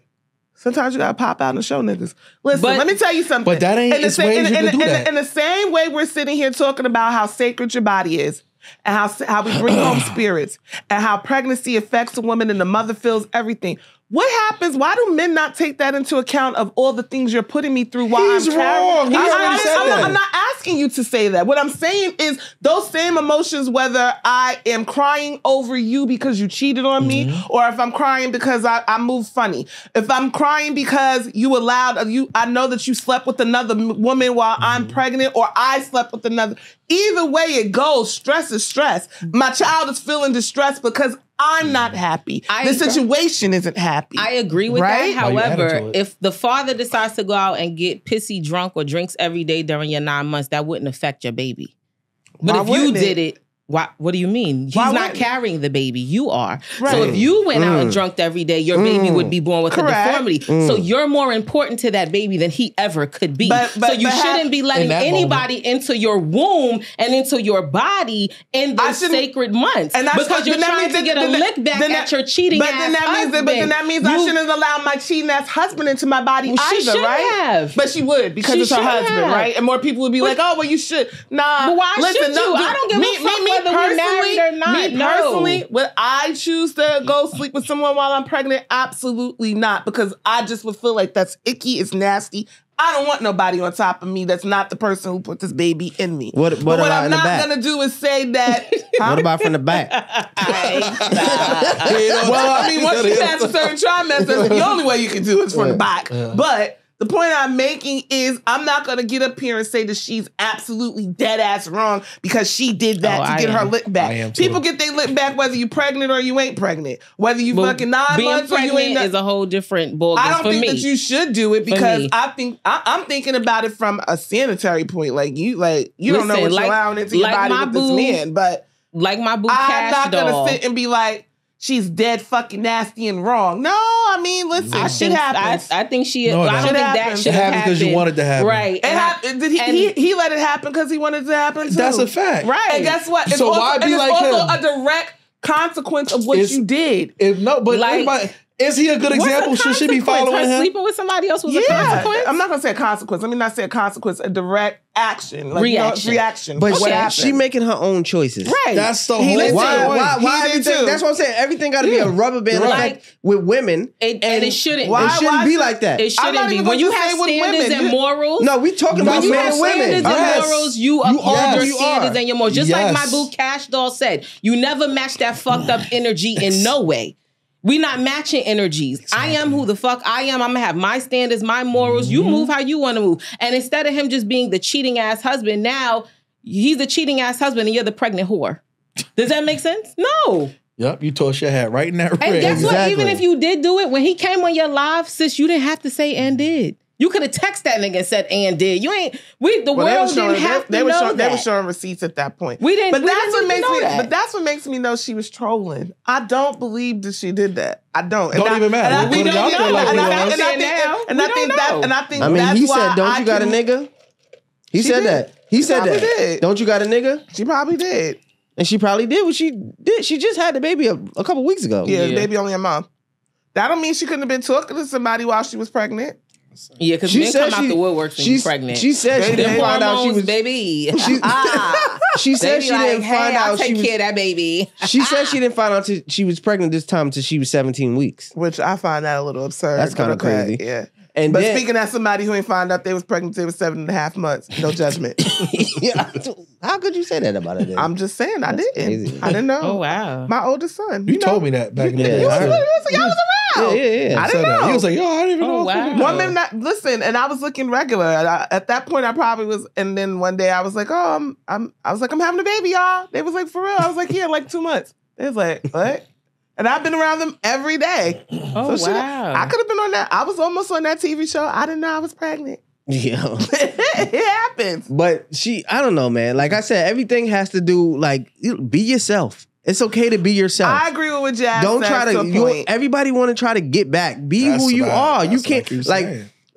sometimes you gotta pop out and show niggas. Listen, let me tell you something. But that ain't ways you can do that. In the same way we're sitting here talking about how sacred your body is, and how we bring home spirits, and how pregnancy affects a woman and the mother feels everything. What happens? Why do men not take that into account of all the things you're putting me through while I'm wrong. I'm not asking you to say that. What I'm saying is those same emotions, whether I am crying over you because you cheated on me, or if I'm crying because I moved funny. If I'm crying because you allowed, I know that you slept with another woman while I'm pregnant, or I slept with another. Either way it goes, stress is stress. My child is feeling distressed because I'm not happy. The situation isn't happy. I agree with that. However, if the father decides to go out and get pissy drunk or drinks every day during your 9 months, that wouldn't affect your baby. But if you did it, what do you mean? He's not carrying the baby. You are. Right. So if you went out and drunk every day, your baby would be born with a deformity. So you're more important to that baby than he ever could be. So you shouldn't be letting anybody into your womb and into your body in those sacred months. Because you're trying to get a lick back at your cheating ass husband. But then that means I shouldn't allow my cheating ass husband into my body either, right? But she would, because it's her husband, right? And more people would be like, oh, well, you should. Nah. But why should you? I don't give a fuck whether we're married or not. Me personally, would I choose to go sleep with someone while I'm pregnant? Absolutely not, because I just would feel like that's icky, it's nasty. I don't want nobody on top of me that's not the person who put this baby in me. What I'm not gonna do is say that. What about from the back? Well, I mean, once you pass a certain trimester, the only way you can do it is from the back. But the point I'm making is I'm not going to get up here and say that she's absolutely dead ass wrong because she did that to get her lick back. People get their lick back whether you pregnant or you ain't pregnant. Whether you fucking 9 months or you ain't. Is a whole different ballgame. I don't think that you should do it because I think I'm thinking about it from a sanitary point. Like you don't know what you're allowing into your body with this man. But like my boo I'm Cash not going to sit and be like, she's dead fucking nasty and wrong. No, I mean, listen, shit happens. I think she. No, I don't think that should happen because you wanted to happen. Right. He let it happen because he wanted it to happen too. That's a fact. Right. And guess what? It's so also, why be like him? A direct consequence of what you did. Is he a good example? Should she be following him? Sleeping with somebody else was a consequence? I'm not going to say a consequence. Let me not say a consequence. A direct action. Reaction. But she making her own choices. Right. That's the whole thing. Why everything? That's what I'm saying. Everything got to be a rubber band effect with women. And it shouldn't. It shouldn't be like that. It shouldn't be. When you have standards and morals. No, we talking about men and women. Standards and morals, you uphold your standards and your morals. Just like my boo Cash Doll said, you never match that fucked up energy in no way. We not matching energies. Exactly. I am who the fuck I am. I'm gonna have my standards, my morals. You move how you want to move. And instead of him just being the cheating ass husband, now he's the cheating ass husband and you're the pregnant whore. Does that make sense? No. Yep, you tossed your hat right in that ring. And guess what? Even if you did do it, when he came on your live, sis, you didn't have to say and did. You could have texted that nigga and said and did. You ain't. The world didn't have to know that. They were showing receipts at that point. We didn't. But that's what makes me. That. But that's what makes me know she was trolling. I don't believe that she did that. I don't. Don't even matter. We don't know. And I think. I mean, he said, "Don't you got a nigga?" He said that. He said that. Don't you got a nigga? She probably did. And she probably did what she did. She just had the baby a couple weeks ago. Yeah, the baby only a month. That don't mean she couldn't have been talking to somebody while she was pregnant. Yeah, because men come out the woodworks when you're pregnant. She said she didn't find out she was baby. She said she didn't find out. I'll take care of that baby. She said she didn't find out till she was pregnant this time until she was 17 weeks. Which I find that a little absurd. That's kind of crazy. Yeah. But speaking as somebody who ain't found out they was pregnant till they was 7.5 months, no judgment. Yeah. How could you say that about it? I'm just saying, I didn't. Crazy. I didn't know. Oh, wow. My oldest son. You told me that back in the day. Y'all was around. Yeah. I didn't know. He was like, yo, I didn't even know. Wow. Listen, and I was looking regular. At that point, I probably was, and then one day I was like, oh, I'm having a baby, y'all. They was like, for real? I was like, yeah, like 2 months. They was like, what? And I've been around them every day. Oh, so wow. I could have been on that. I was almost on that TV show. I didn't know I was pregnant. Yeah. It happens. But I don't know, man. Like I said, everything has to do, like, be yourself. It's okay to be yourself. I agree with what Jaz Don't said try to everybody want to try to get back. Be who you are. You can't,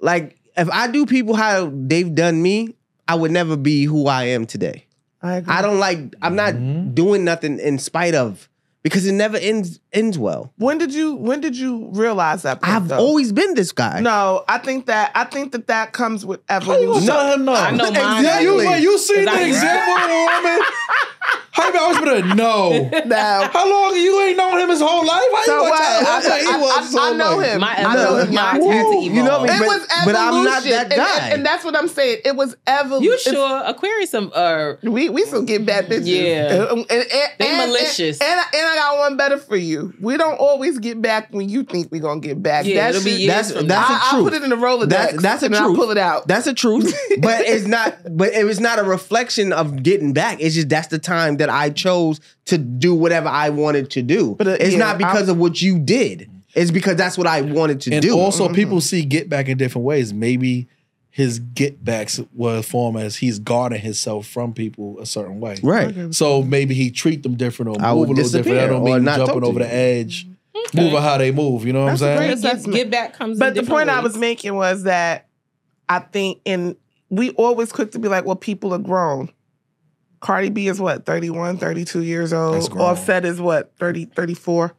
like, if I do people how they've done me, I would never be who I am today. I agree. I'm not doing nothing in spite of, because it never ends well. When did you realize that? I've always been this guy. No, I think that comes with evolution. How you gonna tell him no? I know mine. Exactly. You seen the example of a woman? How you always been a no? Now, how long you ain't known him his whole life? How so you gonna tell him I know him. I know him. Mine had to evolve. You know me, It was evolution. but I'm not that guy. And that's what I'm saying. It was evolution. You sure? Aquarius we still get bad bitches. Yeah. They malicious. And I got one better for you. We don't always get back when you think we're gonna get back. Yeah, it'll be years from now. I'll put it in the Rolodex. That's a truth. I'll pull it out. That's a truth. But it's not. But it was not a reflection of getting back. It's just that's the time that I chose to do whatever I wanted to do. But it's not because of what you did. It's because that's what I wanted to do. And also, people see get back in different ways. Maybe his get backs were formed as he's guarding himself from people a certain way. Right. So maybe he treat them different or I move a would little different. That don't or mean not jumping talk over to the you. edge, moving how they move. You know what I'm saying? Get back comes. But in the different point I ways. was making was that I think we always quick to be like, well, people are grown. Cardi B is what, 31, 32 years old. Offset is what, 30, 34.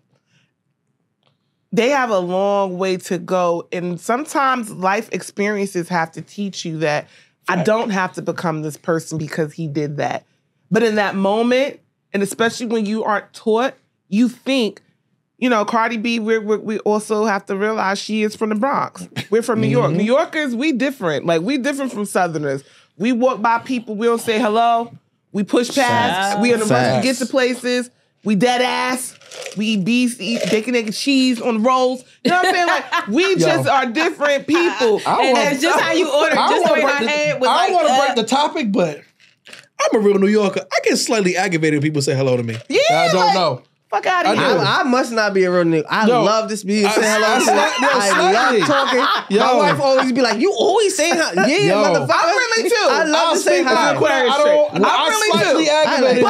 They have a long way to go. And sometimes life experiences have to teach you that I don't have to become this person because he did that. But in that moment, and especially when you aren't taught, you think, Cardi B, we also have to realize she is from the Bronx. We're from New York. New Yorkers, we different. Like, we different from Southerners. We walk by people, we don't say hello. We push past. We in the rush to get to places. We dead ass. We eat beef, eat bacon, egg, and cheese on the rolls. You know what I'm saying? Like, we just are different people. And that's just how you order. Just the way my head was I don't want to break the topic, but I'm a real New Yorker. I get slightly aggravated when people say hello to me. Yeah, I don't know. Fuck out of here. I must not be a real nigga. I love this being saying hello. I love talking. My wife always be like, you always saying hi. Yeah, motherfucker. I'm really too. I love to say hi. I'm slightly aggravated.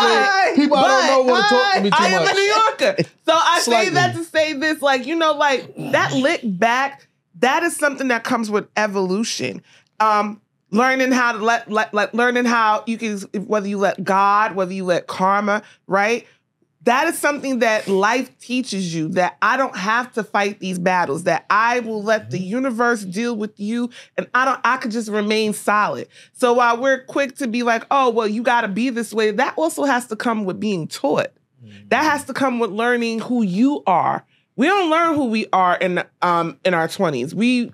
People I don't know want to talk to me too much. I am a New Yorker. So I say that to say this, like, that lick back, that is something that comes with evolution. Learning how to learning how you can, whether you let God, whether you let karma, right? That is something that life teaches you, that I don't have to fight these battles, that I will let the universe deal with you, and I could just remain solid. So while we're quick to be like, oh, well, you got to be this way, that also has to come with being taught. That has to come with learning who you are. We don't learn who we are in our 20s. We,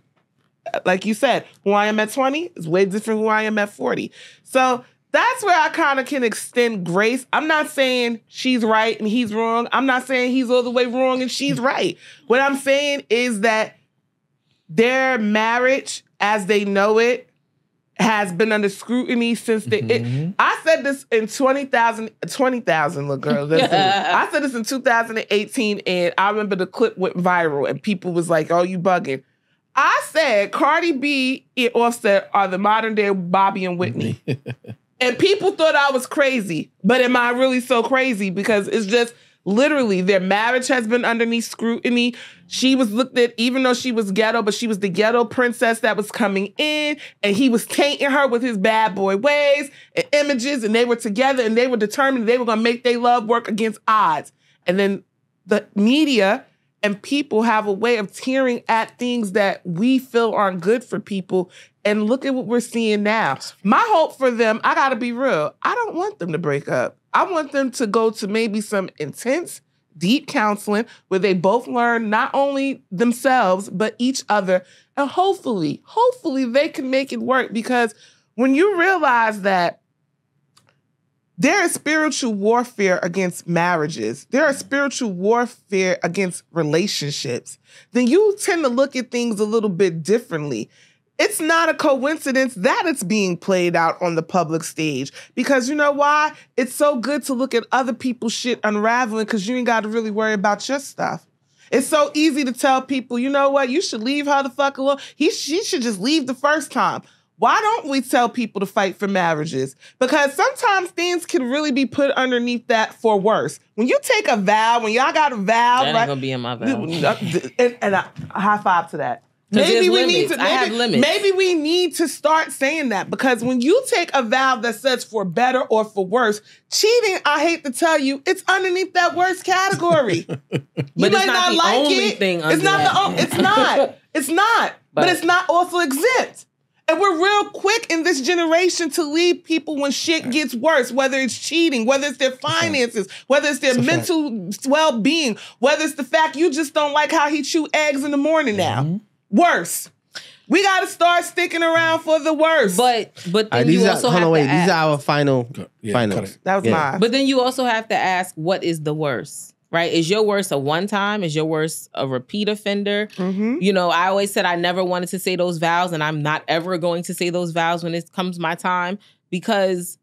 like you said, who I am at 20 is way different who I am at 40. So that's where I kind of can extend grace. I'm not saying she's right and he's wrong. I'm not saying he's all the way wrong and she's right. What I'm saying is that their marriage, as they know it, has been under scrutiny since I said this in 20,000, look, girl. I said this in 2018, and I remember the clip went viral, and people was like, oh, you bugging. I said Cardi B and Offset are the modern day Bobby and Whitney. And people thought I was crazy, but am I really so crazy? Because it's just literally their marriage has been underneath scrutiny. She was looked at, even though she was ghetto, but she was the ghetto princess that was coming in, and he was tainting her with his bad boy ways and images, and they were together, and they were determined they were going to make their love work against odds. And then the media and people have a way of tearing at things that we feel aren't good for people. And look at what we're seeing now. My hope for them, I gotta be real, I don't want them to break up. I want them to go to maybe some intense, deep counseling where they both learn not only themselves, but each other. And hopefully they can make it work. Because when you realize that there is spiritual warfare against marriages, there is spiritual warfare against relationships, then you tend to look at things a little bit differently. It's not a coincidence that it's being played out on the public stage. Because you know why? It's so good to look at other people's shit unraveling because you ain't got to really worry about your stuff. It's so easy to tell people, you know what? You should leave her the fuck alone. She should just leave the first time. Why don't we tell people to fight for marriages? Because sometimes things can really be put underneath that for worse. When you take a vow, when y'all got a vow, that ain't gonna be in my vow. And a high five to that. Maybe we need to. I have limits. Maybe we need to start saying that, because when you take a vow that says for better or for worse, cheating, I hate to tell you, it's underneath that worst category. But you might not like only it. Thing it's not the only. It's not. It's not. But it's not also exempt. And we're real quick in this generation to leave people when shit gets worse, whether it's cheating, whether it's their finances, whether it's their mental well-being, whether it's the fact you just don't like how he chew eggs in the morning now. Worse. We got to start sticking around for the worst. But then you also have to ask. These are our finals. That was mine. But then you also have to ask, what is the worst? Right? Is your worst a one time? Is your worst a repeat offender? Mm-hmm. You know, I always said I never wanted to say those vows, and I'm not ever going to say those vows when it comes my time, because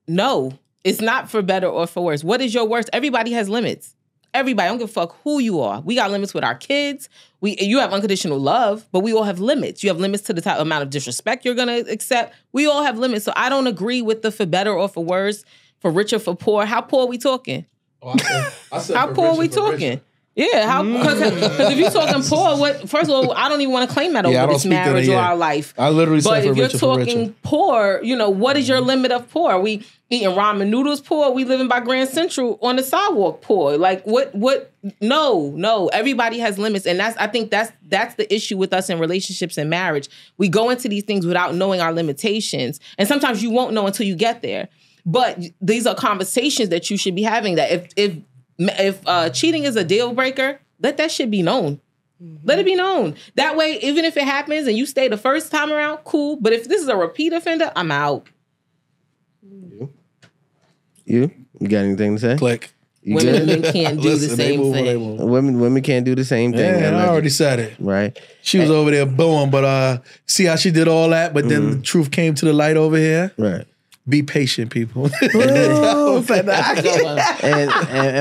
no, it's not for better or for worse. What is your worst? Everybody has limits. Everybody, I don't give a fuck who you are. We got limits with our kids. You have unconditional love, but we all have limits. You have limits to the type amount of disrespect you're gonna accept. We all have limits. So I don't agree with the for better or for worse, for rich or for poor. How poor are we talking? I said how poor are we talking? Yeah, because if you're talking poor, first of all, I don't even want to claim that over this marriage or our life. I literally said But for if you're richer, talking poor, you know, what is your limit of poor? Are we eating ramen noodles poor? Are we living by Grand Central on the sidewalk poor? Like what? No. Everybody has limits, and I think that's the issue with us in relationships and marriage. We go into these things without knowing our limitations, and sometimes you won't know until you get there. But these are conversations that you should be having. That if cheating is a deal breaker, let that shit be known. Mm-hmm. Let it be known. That way, even if it happens and you stay the first time around, cool. But if this is a repeat offender, I'm out. You got anything to say? Click. Women can't do the same thing. Women can't do the same thing. Yeah, I already said it. Right. She was over there booing, but see how she did all that, but then the truth came to the light over here? Right. Be patient, people. and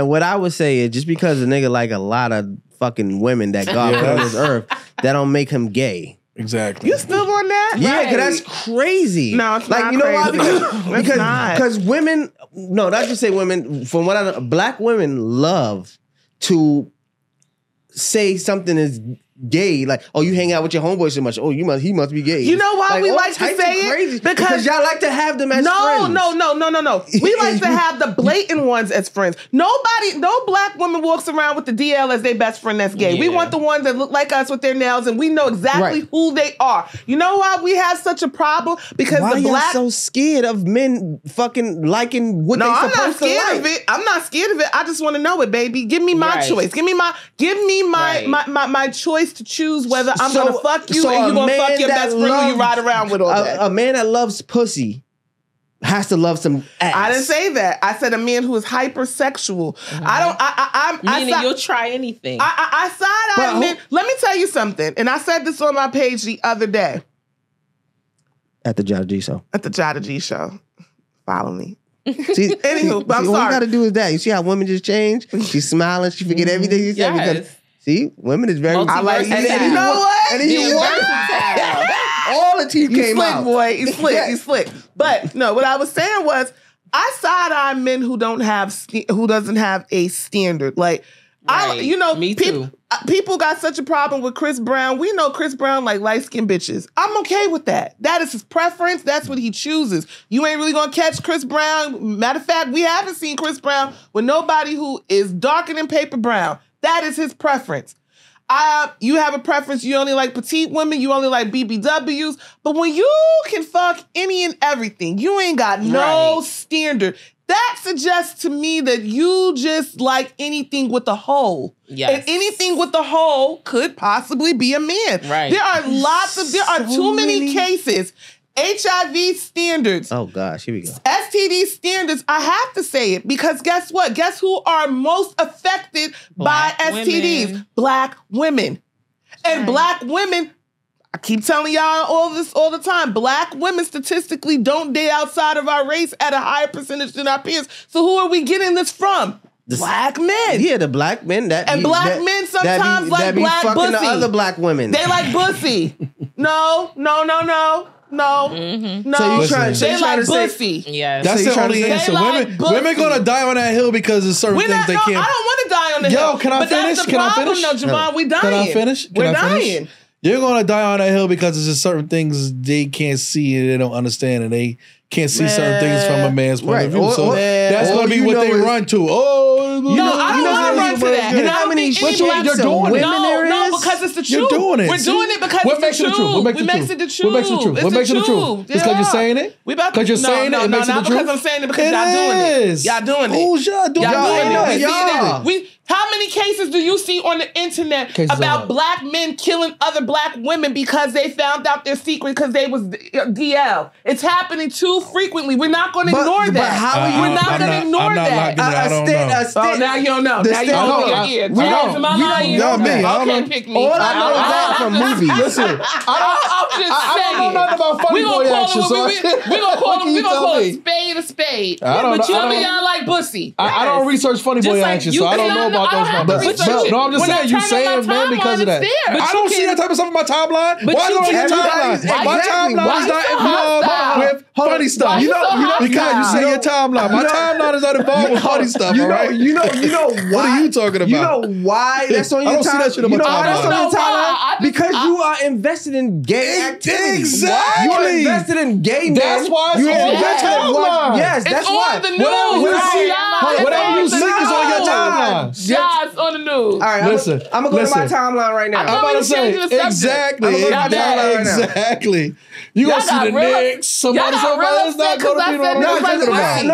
what I would say is, just because a nigga like a lot of fucking women that God put on this earth, that don't make him gay. Exactly. You still on that? Yeah, because that's crazy. No, it's like, not you know crazy. why? Because women, no, not just say women, from what I know, black women love to say something is gay, like, oh, you hang out with your homeboy so much. Oh, he must be gay. You know why we like to say it? Because y'all like to have them as friends. No. We like to have the blatant ones as friends. No black woman walks around with the DL as their best friend that's gay. Yeah. We want the ones that look like us with their nails, and we know exactly who they are. You know why we have such a problem? Because why the black y'all so scared of men fucking liking what they supposed to like? I'm not scared of it. I'm not scared of it. I just want to know it, baby. Give me my choice. Give me my choice to choose whether I'm gonna fuck you and you gonna fuck your best friend who you ride around with all day. A man that loves pussy has to love some ass. I didn't say that. I said a man who is hypersexual. Meaning you'll try anything. I side-eye men. Let me tell you something, and I said this on my page the other day. At the Jada G show. At the Jada G show. Follow me. See, anywho, I'm sorry. All you gotta do is that. You see how women just change? She's smiling. She forget everything she said. Yes. See, women is very. I like. And you know what? And then you all the teeth came out. Boy, he's slick. He's slick. But no, what I was saying was, I side eye men who doesn't have a standard. Like, me too. People got such a problem with Chris Brown. We know Chris Brown like light-skinned bitches. I'm okay with that. That is his preference. That's what he chooses. You ain't really gonna catch Chris Brown. Matter of fact, we haven't seen Chris Brown with nobody who is darker than paper brown. That is his preference. You have a preference. You only like petite women. You only like BBWs. But when you can fuck any and everything, you ain't got no standard. That suggests to me that you just like anything with a hole. Yes. And anything with a hole could possibly be a man. Right. There are too many cases. HIV standards. Oh gosh, here we go. STD standards. I have to say it because guess what? Guess who are most affected by STDs? Women. Black women. And black women, I keep telling y'all all this all the time, black women statistically don't date outside of our race at a higher percentage than our peers. So who are we getting this from? Black men. Yeah, the black men. Men sometimes like black fucking pussy. the other black women. They like pussy. No. So you trying they like to say pussy. Yeah. That's the only answer. Women gonna die on that hill because there's certain things they can't. I don't want to die on the hill. Yo, can I finish? That's the problem, though, Javon. We dying. Can I finish? We're dying. You're gonna die on that hill because there's just certain things they can't see and they don't understand and they can't see certain things from a man's point of view. So that's gonna be what they run to. I don't want to run to that. You know how many you're doing it. No, because it's the truth. You're doing it. We're doing it because what makes it's the truth. What makes it the truth? What makes it the truth? What makes it the truth? It's because you're saying it? Because you're saying it, it makes it the truth? Not because I'm saying it, because y'all doing it. Y'all doing it. Who's y'all doing it? How many cases do you see on the internet about black men killing other black women because they found out their secret because they was DL? It's happening too frequently. We're not going to ignore that. But how are you? We're not going to ignore that. Now you don't know. Now you don't know your ear. Am I lying? Okay, pick me. All I know is that from movies. Listen, I'm just saying. I don't know nothing about funny boy action. We're gonna call it spade a spade. But y'all like pussy. I don't research funny boy action, so I don't know about those numbers. No, I'm just saying you saying man because of that. I don't see that type of stuff in my timeline. Why is it on your timeline? My timeline is not involved with funny stuff. Because you say your timeline. My timeline is not involved with funny stuff. All right. You know why? What are you talking about? You know why that's on your timeline? I don't see that shit on my timeline. Because you are invested in gay activity. Exactly. You are invested in gay men. That's why it's on your timeline. Yes, that's why. It's on the news. Whatever you see is on your timeline. Yeah, it's on the news. All right, listen. I'm gonna go to my timeline right now. I'm about to say exactly. You gonna see the Knicks? Somebody else not gonna be on. No,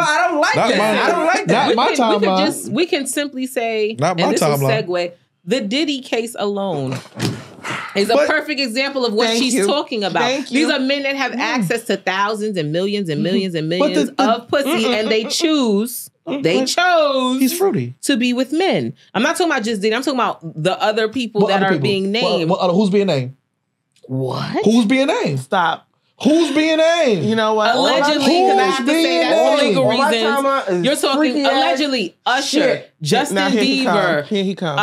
I don't like that. I don't like that. Not my timeline. We can simply say, not my and this will timeline. segue. The Diddy case alone is a perfect example of what she's talking about. These are men that have access to thousands and millions and millions and millions of pussy, and they chose he's fruity to be with men. I'm not talking about just Diddy. I'm talking about the other people that are being named. Who's being named? What? Who's being named? Stop. Who's being named? You know what? Allegedly, because I have to say that for legal reasons. You're talking allegedly. Usher, Justin Bieber. Here he comes.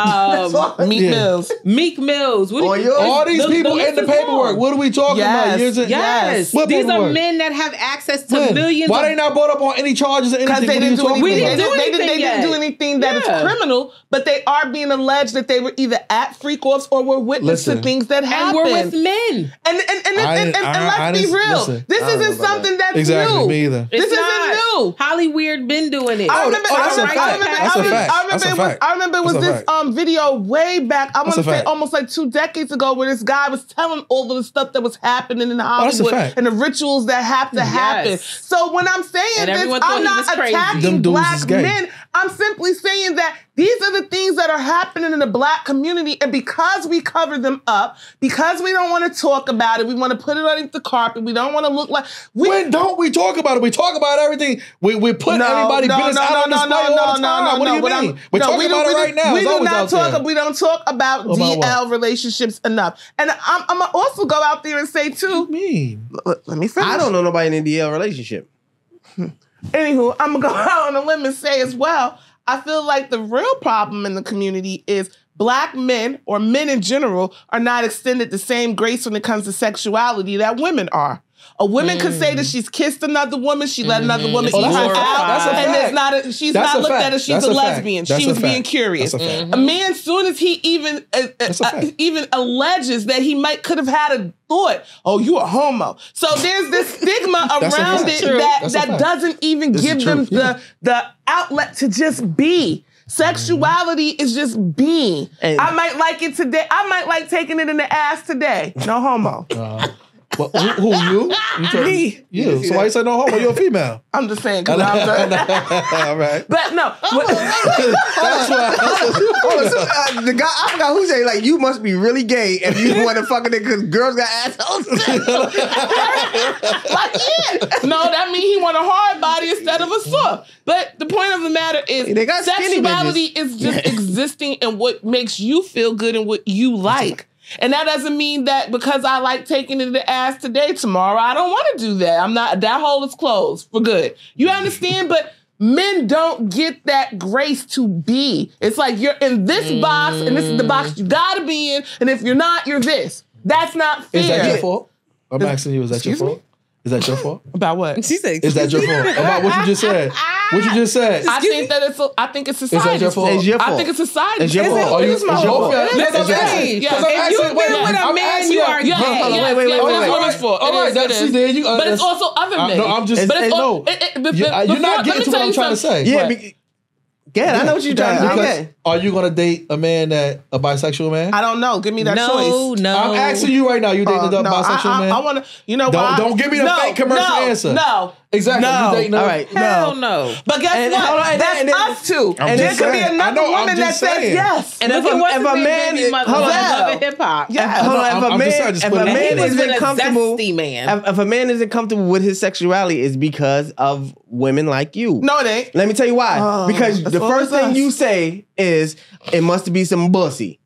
Meek Mills. All these people in the paperwork. What are we talking about? Yes. These are men that have access to millions. Why they not brought up on any charges or anything? They didn't do anything that is criminal, but they are being alleged that they were either at freak-offs or were witness to things that happened. And we're with men. And let's be real. This isn't something that's new. Me either. This isn't new. Hollywood been doing it. That's a fact. I remember it was this video way back, I want to say almost like 2 decades ago, where this guy was telling all of the stuff that was happening in Hollywood and the rituals that have to happen. So when I'm saying this, I'm not attacking black men. I'm simply saying that these are the things that are happening in the black community, and because we cover them up, because we don't want to talk about it, we want to put it underneath the carpet, we don't want to look like... When don't we talk about it? We talk about everything. We put everybody's business out on display all the time. What do you mean? We're talking about it right now. We don't talk about DL relationships enough. And I'm going to also go out there and say, too... Let me finish. I don't know nobody in a DL relationship. Anywho, I'm going to go out on a limb and say as well, I feel like the real problem in the community is black men, or men in general, are not extended the same grace when it comes to sexuality that women are. A woman could say that she's kissed another woman, she let another woman eat her out, and she's not looked at as she's a lesbian. She was being curious. A man, as soon as he even alleges that he could have had a thought, oh, you a homo. So there's this stigma around it that doesn't even give them the outlet to just be. Sexuality is just being. I might like it today. I might like taking it in the ass today. No homo. Well, who you? Me. You. So why you say no homo? You're a female. I'm just saying because I'm all right. But no. That's why. The guy, I forgot who said, like, you must be really gay if you want to fuck a nigga because girls got assholes. No, that means he want a hard body instead of a soft. But the point of the matter is sexuality is just existing in what makes you feel good and what you like. And that doesn't mean that because I like taking it in the ass today, tomorrow I don't want to do that. I'm not, that hole is closed for good. You understand? But men don't get that grace to be. It's like you're in this box and this is the box you gotta be in. And if you're not, you're this. That's not fair. Is that your fault? I'm asking you, is that your fault? Is that your fault? About what? She said, Is that your fault? About what you just said? What you just said? I think that I think it's society's Is that your fault? It's your fault. I think it's society's It's your fault. It is my fault. Listen to me. Yeah. If you've been with a man, you are gay. Wait. That's women's fault. All right, It is. But it's also other men. No, I'm just. But it's no. You're not getting to what I'm trying to say. Yeah. I know what you're trying to say. Are you gonna date a man a bisexual man? I don't know. Give me that choice. No. I'm asking you right now. You dating a bisexual man? I want to. You know why? Don't give me the fake commercial answer. No. Exactly. No. You dating All right. Hell no. But guess what? That's us too. And there could be another woman that says yes. And if a man, hip hop. If a man isn't comfortable, if a man isn't comfortable with his sexuality, it's because of women like you. No, it ain't. Let me tell you why. Because the first thing you say is, it must be some bussy.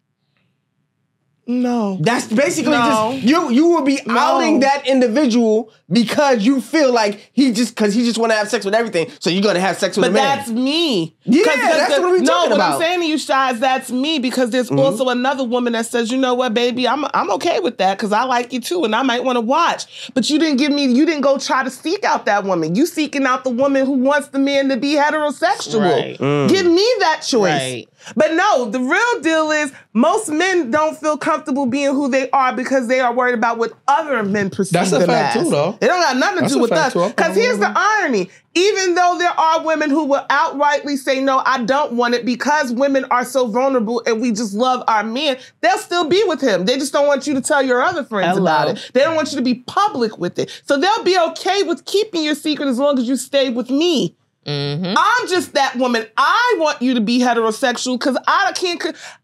No. That's basically just you will be outing that individual because you feel like he just want to have sex with everything. So you're gonna have sex with a man. But that's me. Yeah, that's what we're talking about. What I'm saying to you, Shy, is that's me because there's also another woman that says, you know what, baby, I'm okay with that because I like you too and I might want to watch. But you didn't go try to seek out that woman. You seeking out the woman who wants the man to be heterosexual. Right. Give me that choice. Right. But no, the real deal is most men don't feel comfortable being who they are because they are worried about what other men perceive them as. That's a fact too, though. It don't got nothing to do with us. Because here's the irony. Even though there are women who will outrightly say, no, I don't want it because women are so vulnerable and we just love our men, they'll still be with him. They just don't want you to tell your other friends about it. They don't want you to be public with it. So they'll be okay with keeping your secret as long as you stay with me. Mm-hmm. I'm just that woman. I want you to be heterosexual because I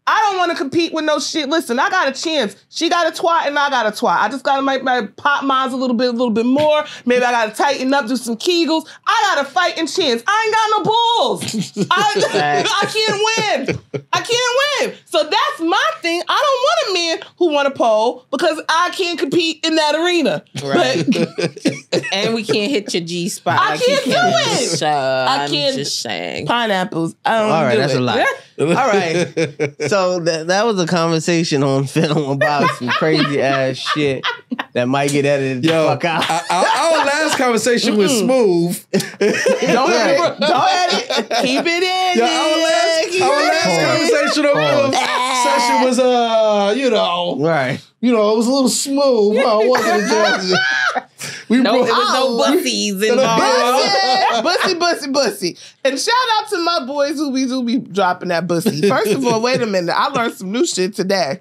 don't want to compete with no shit. Listen, I got a chance. She got a twat and I got a twat. I just gotta make my pop mines a little bit more. Maybe I gotta tighten up, do some Kegels. I got a fighting chance. I ain't got no balls. I can't win. I can't win. So that's my thing. I don't want a man who want a pole because I can't compete in that arena. Right. But, and we can't hit your G spot. I can't do it. I can't. I'm just saying. Pineapples. I don't do that's it. a lot. All right. So that was a conversation on film about some crazy ass shit that might get edited the fuck out. Our last conversation was smooth. Don't edit. Keep it in. Our last conversation on film session was right. It was a little smooth. Well, it wasn't exactly. There was no bussies involved. Bussy. And shout out to my boys who be dropping that bussy. First of all, wait a minute. I learned some new shit today.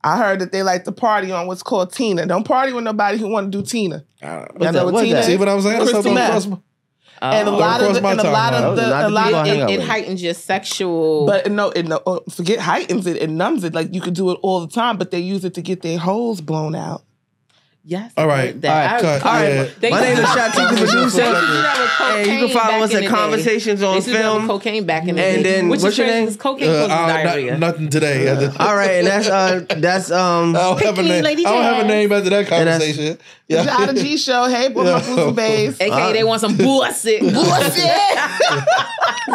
I heard that they like to party on what's called Tina. Don't party with nobody who want to do Tina. Y'all know what Tina is? See what I'm saying? Crystal meth. And it heightens your sexual. But forget heightens it. It numbs it. Like you could do it all the time, but they use it to get their holes blown out. Yes. All right. Cut. My name is Shatek, the producer. And you can follow us at Conversations on Film. Cocaine back in the day. And then what's your name? Cocaine was diarrhea. Nothing today. All right, and that's I don't have a name after that conversation. Jada G show. Hey, boy, my boozy babes. AKA they want some bullshit.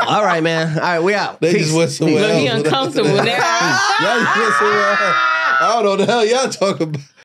All right, man. All right, we out. They just went somewhere else. Look, he uncomfortable now. Y'all just went somewhere else. I don't know the hell y'all talking about.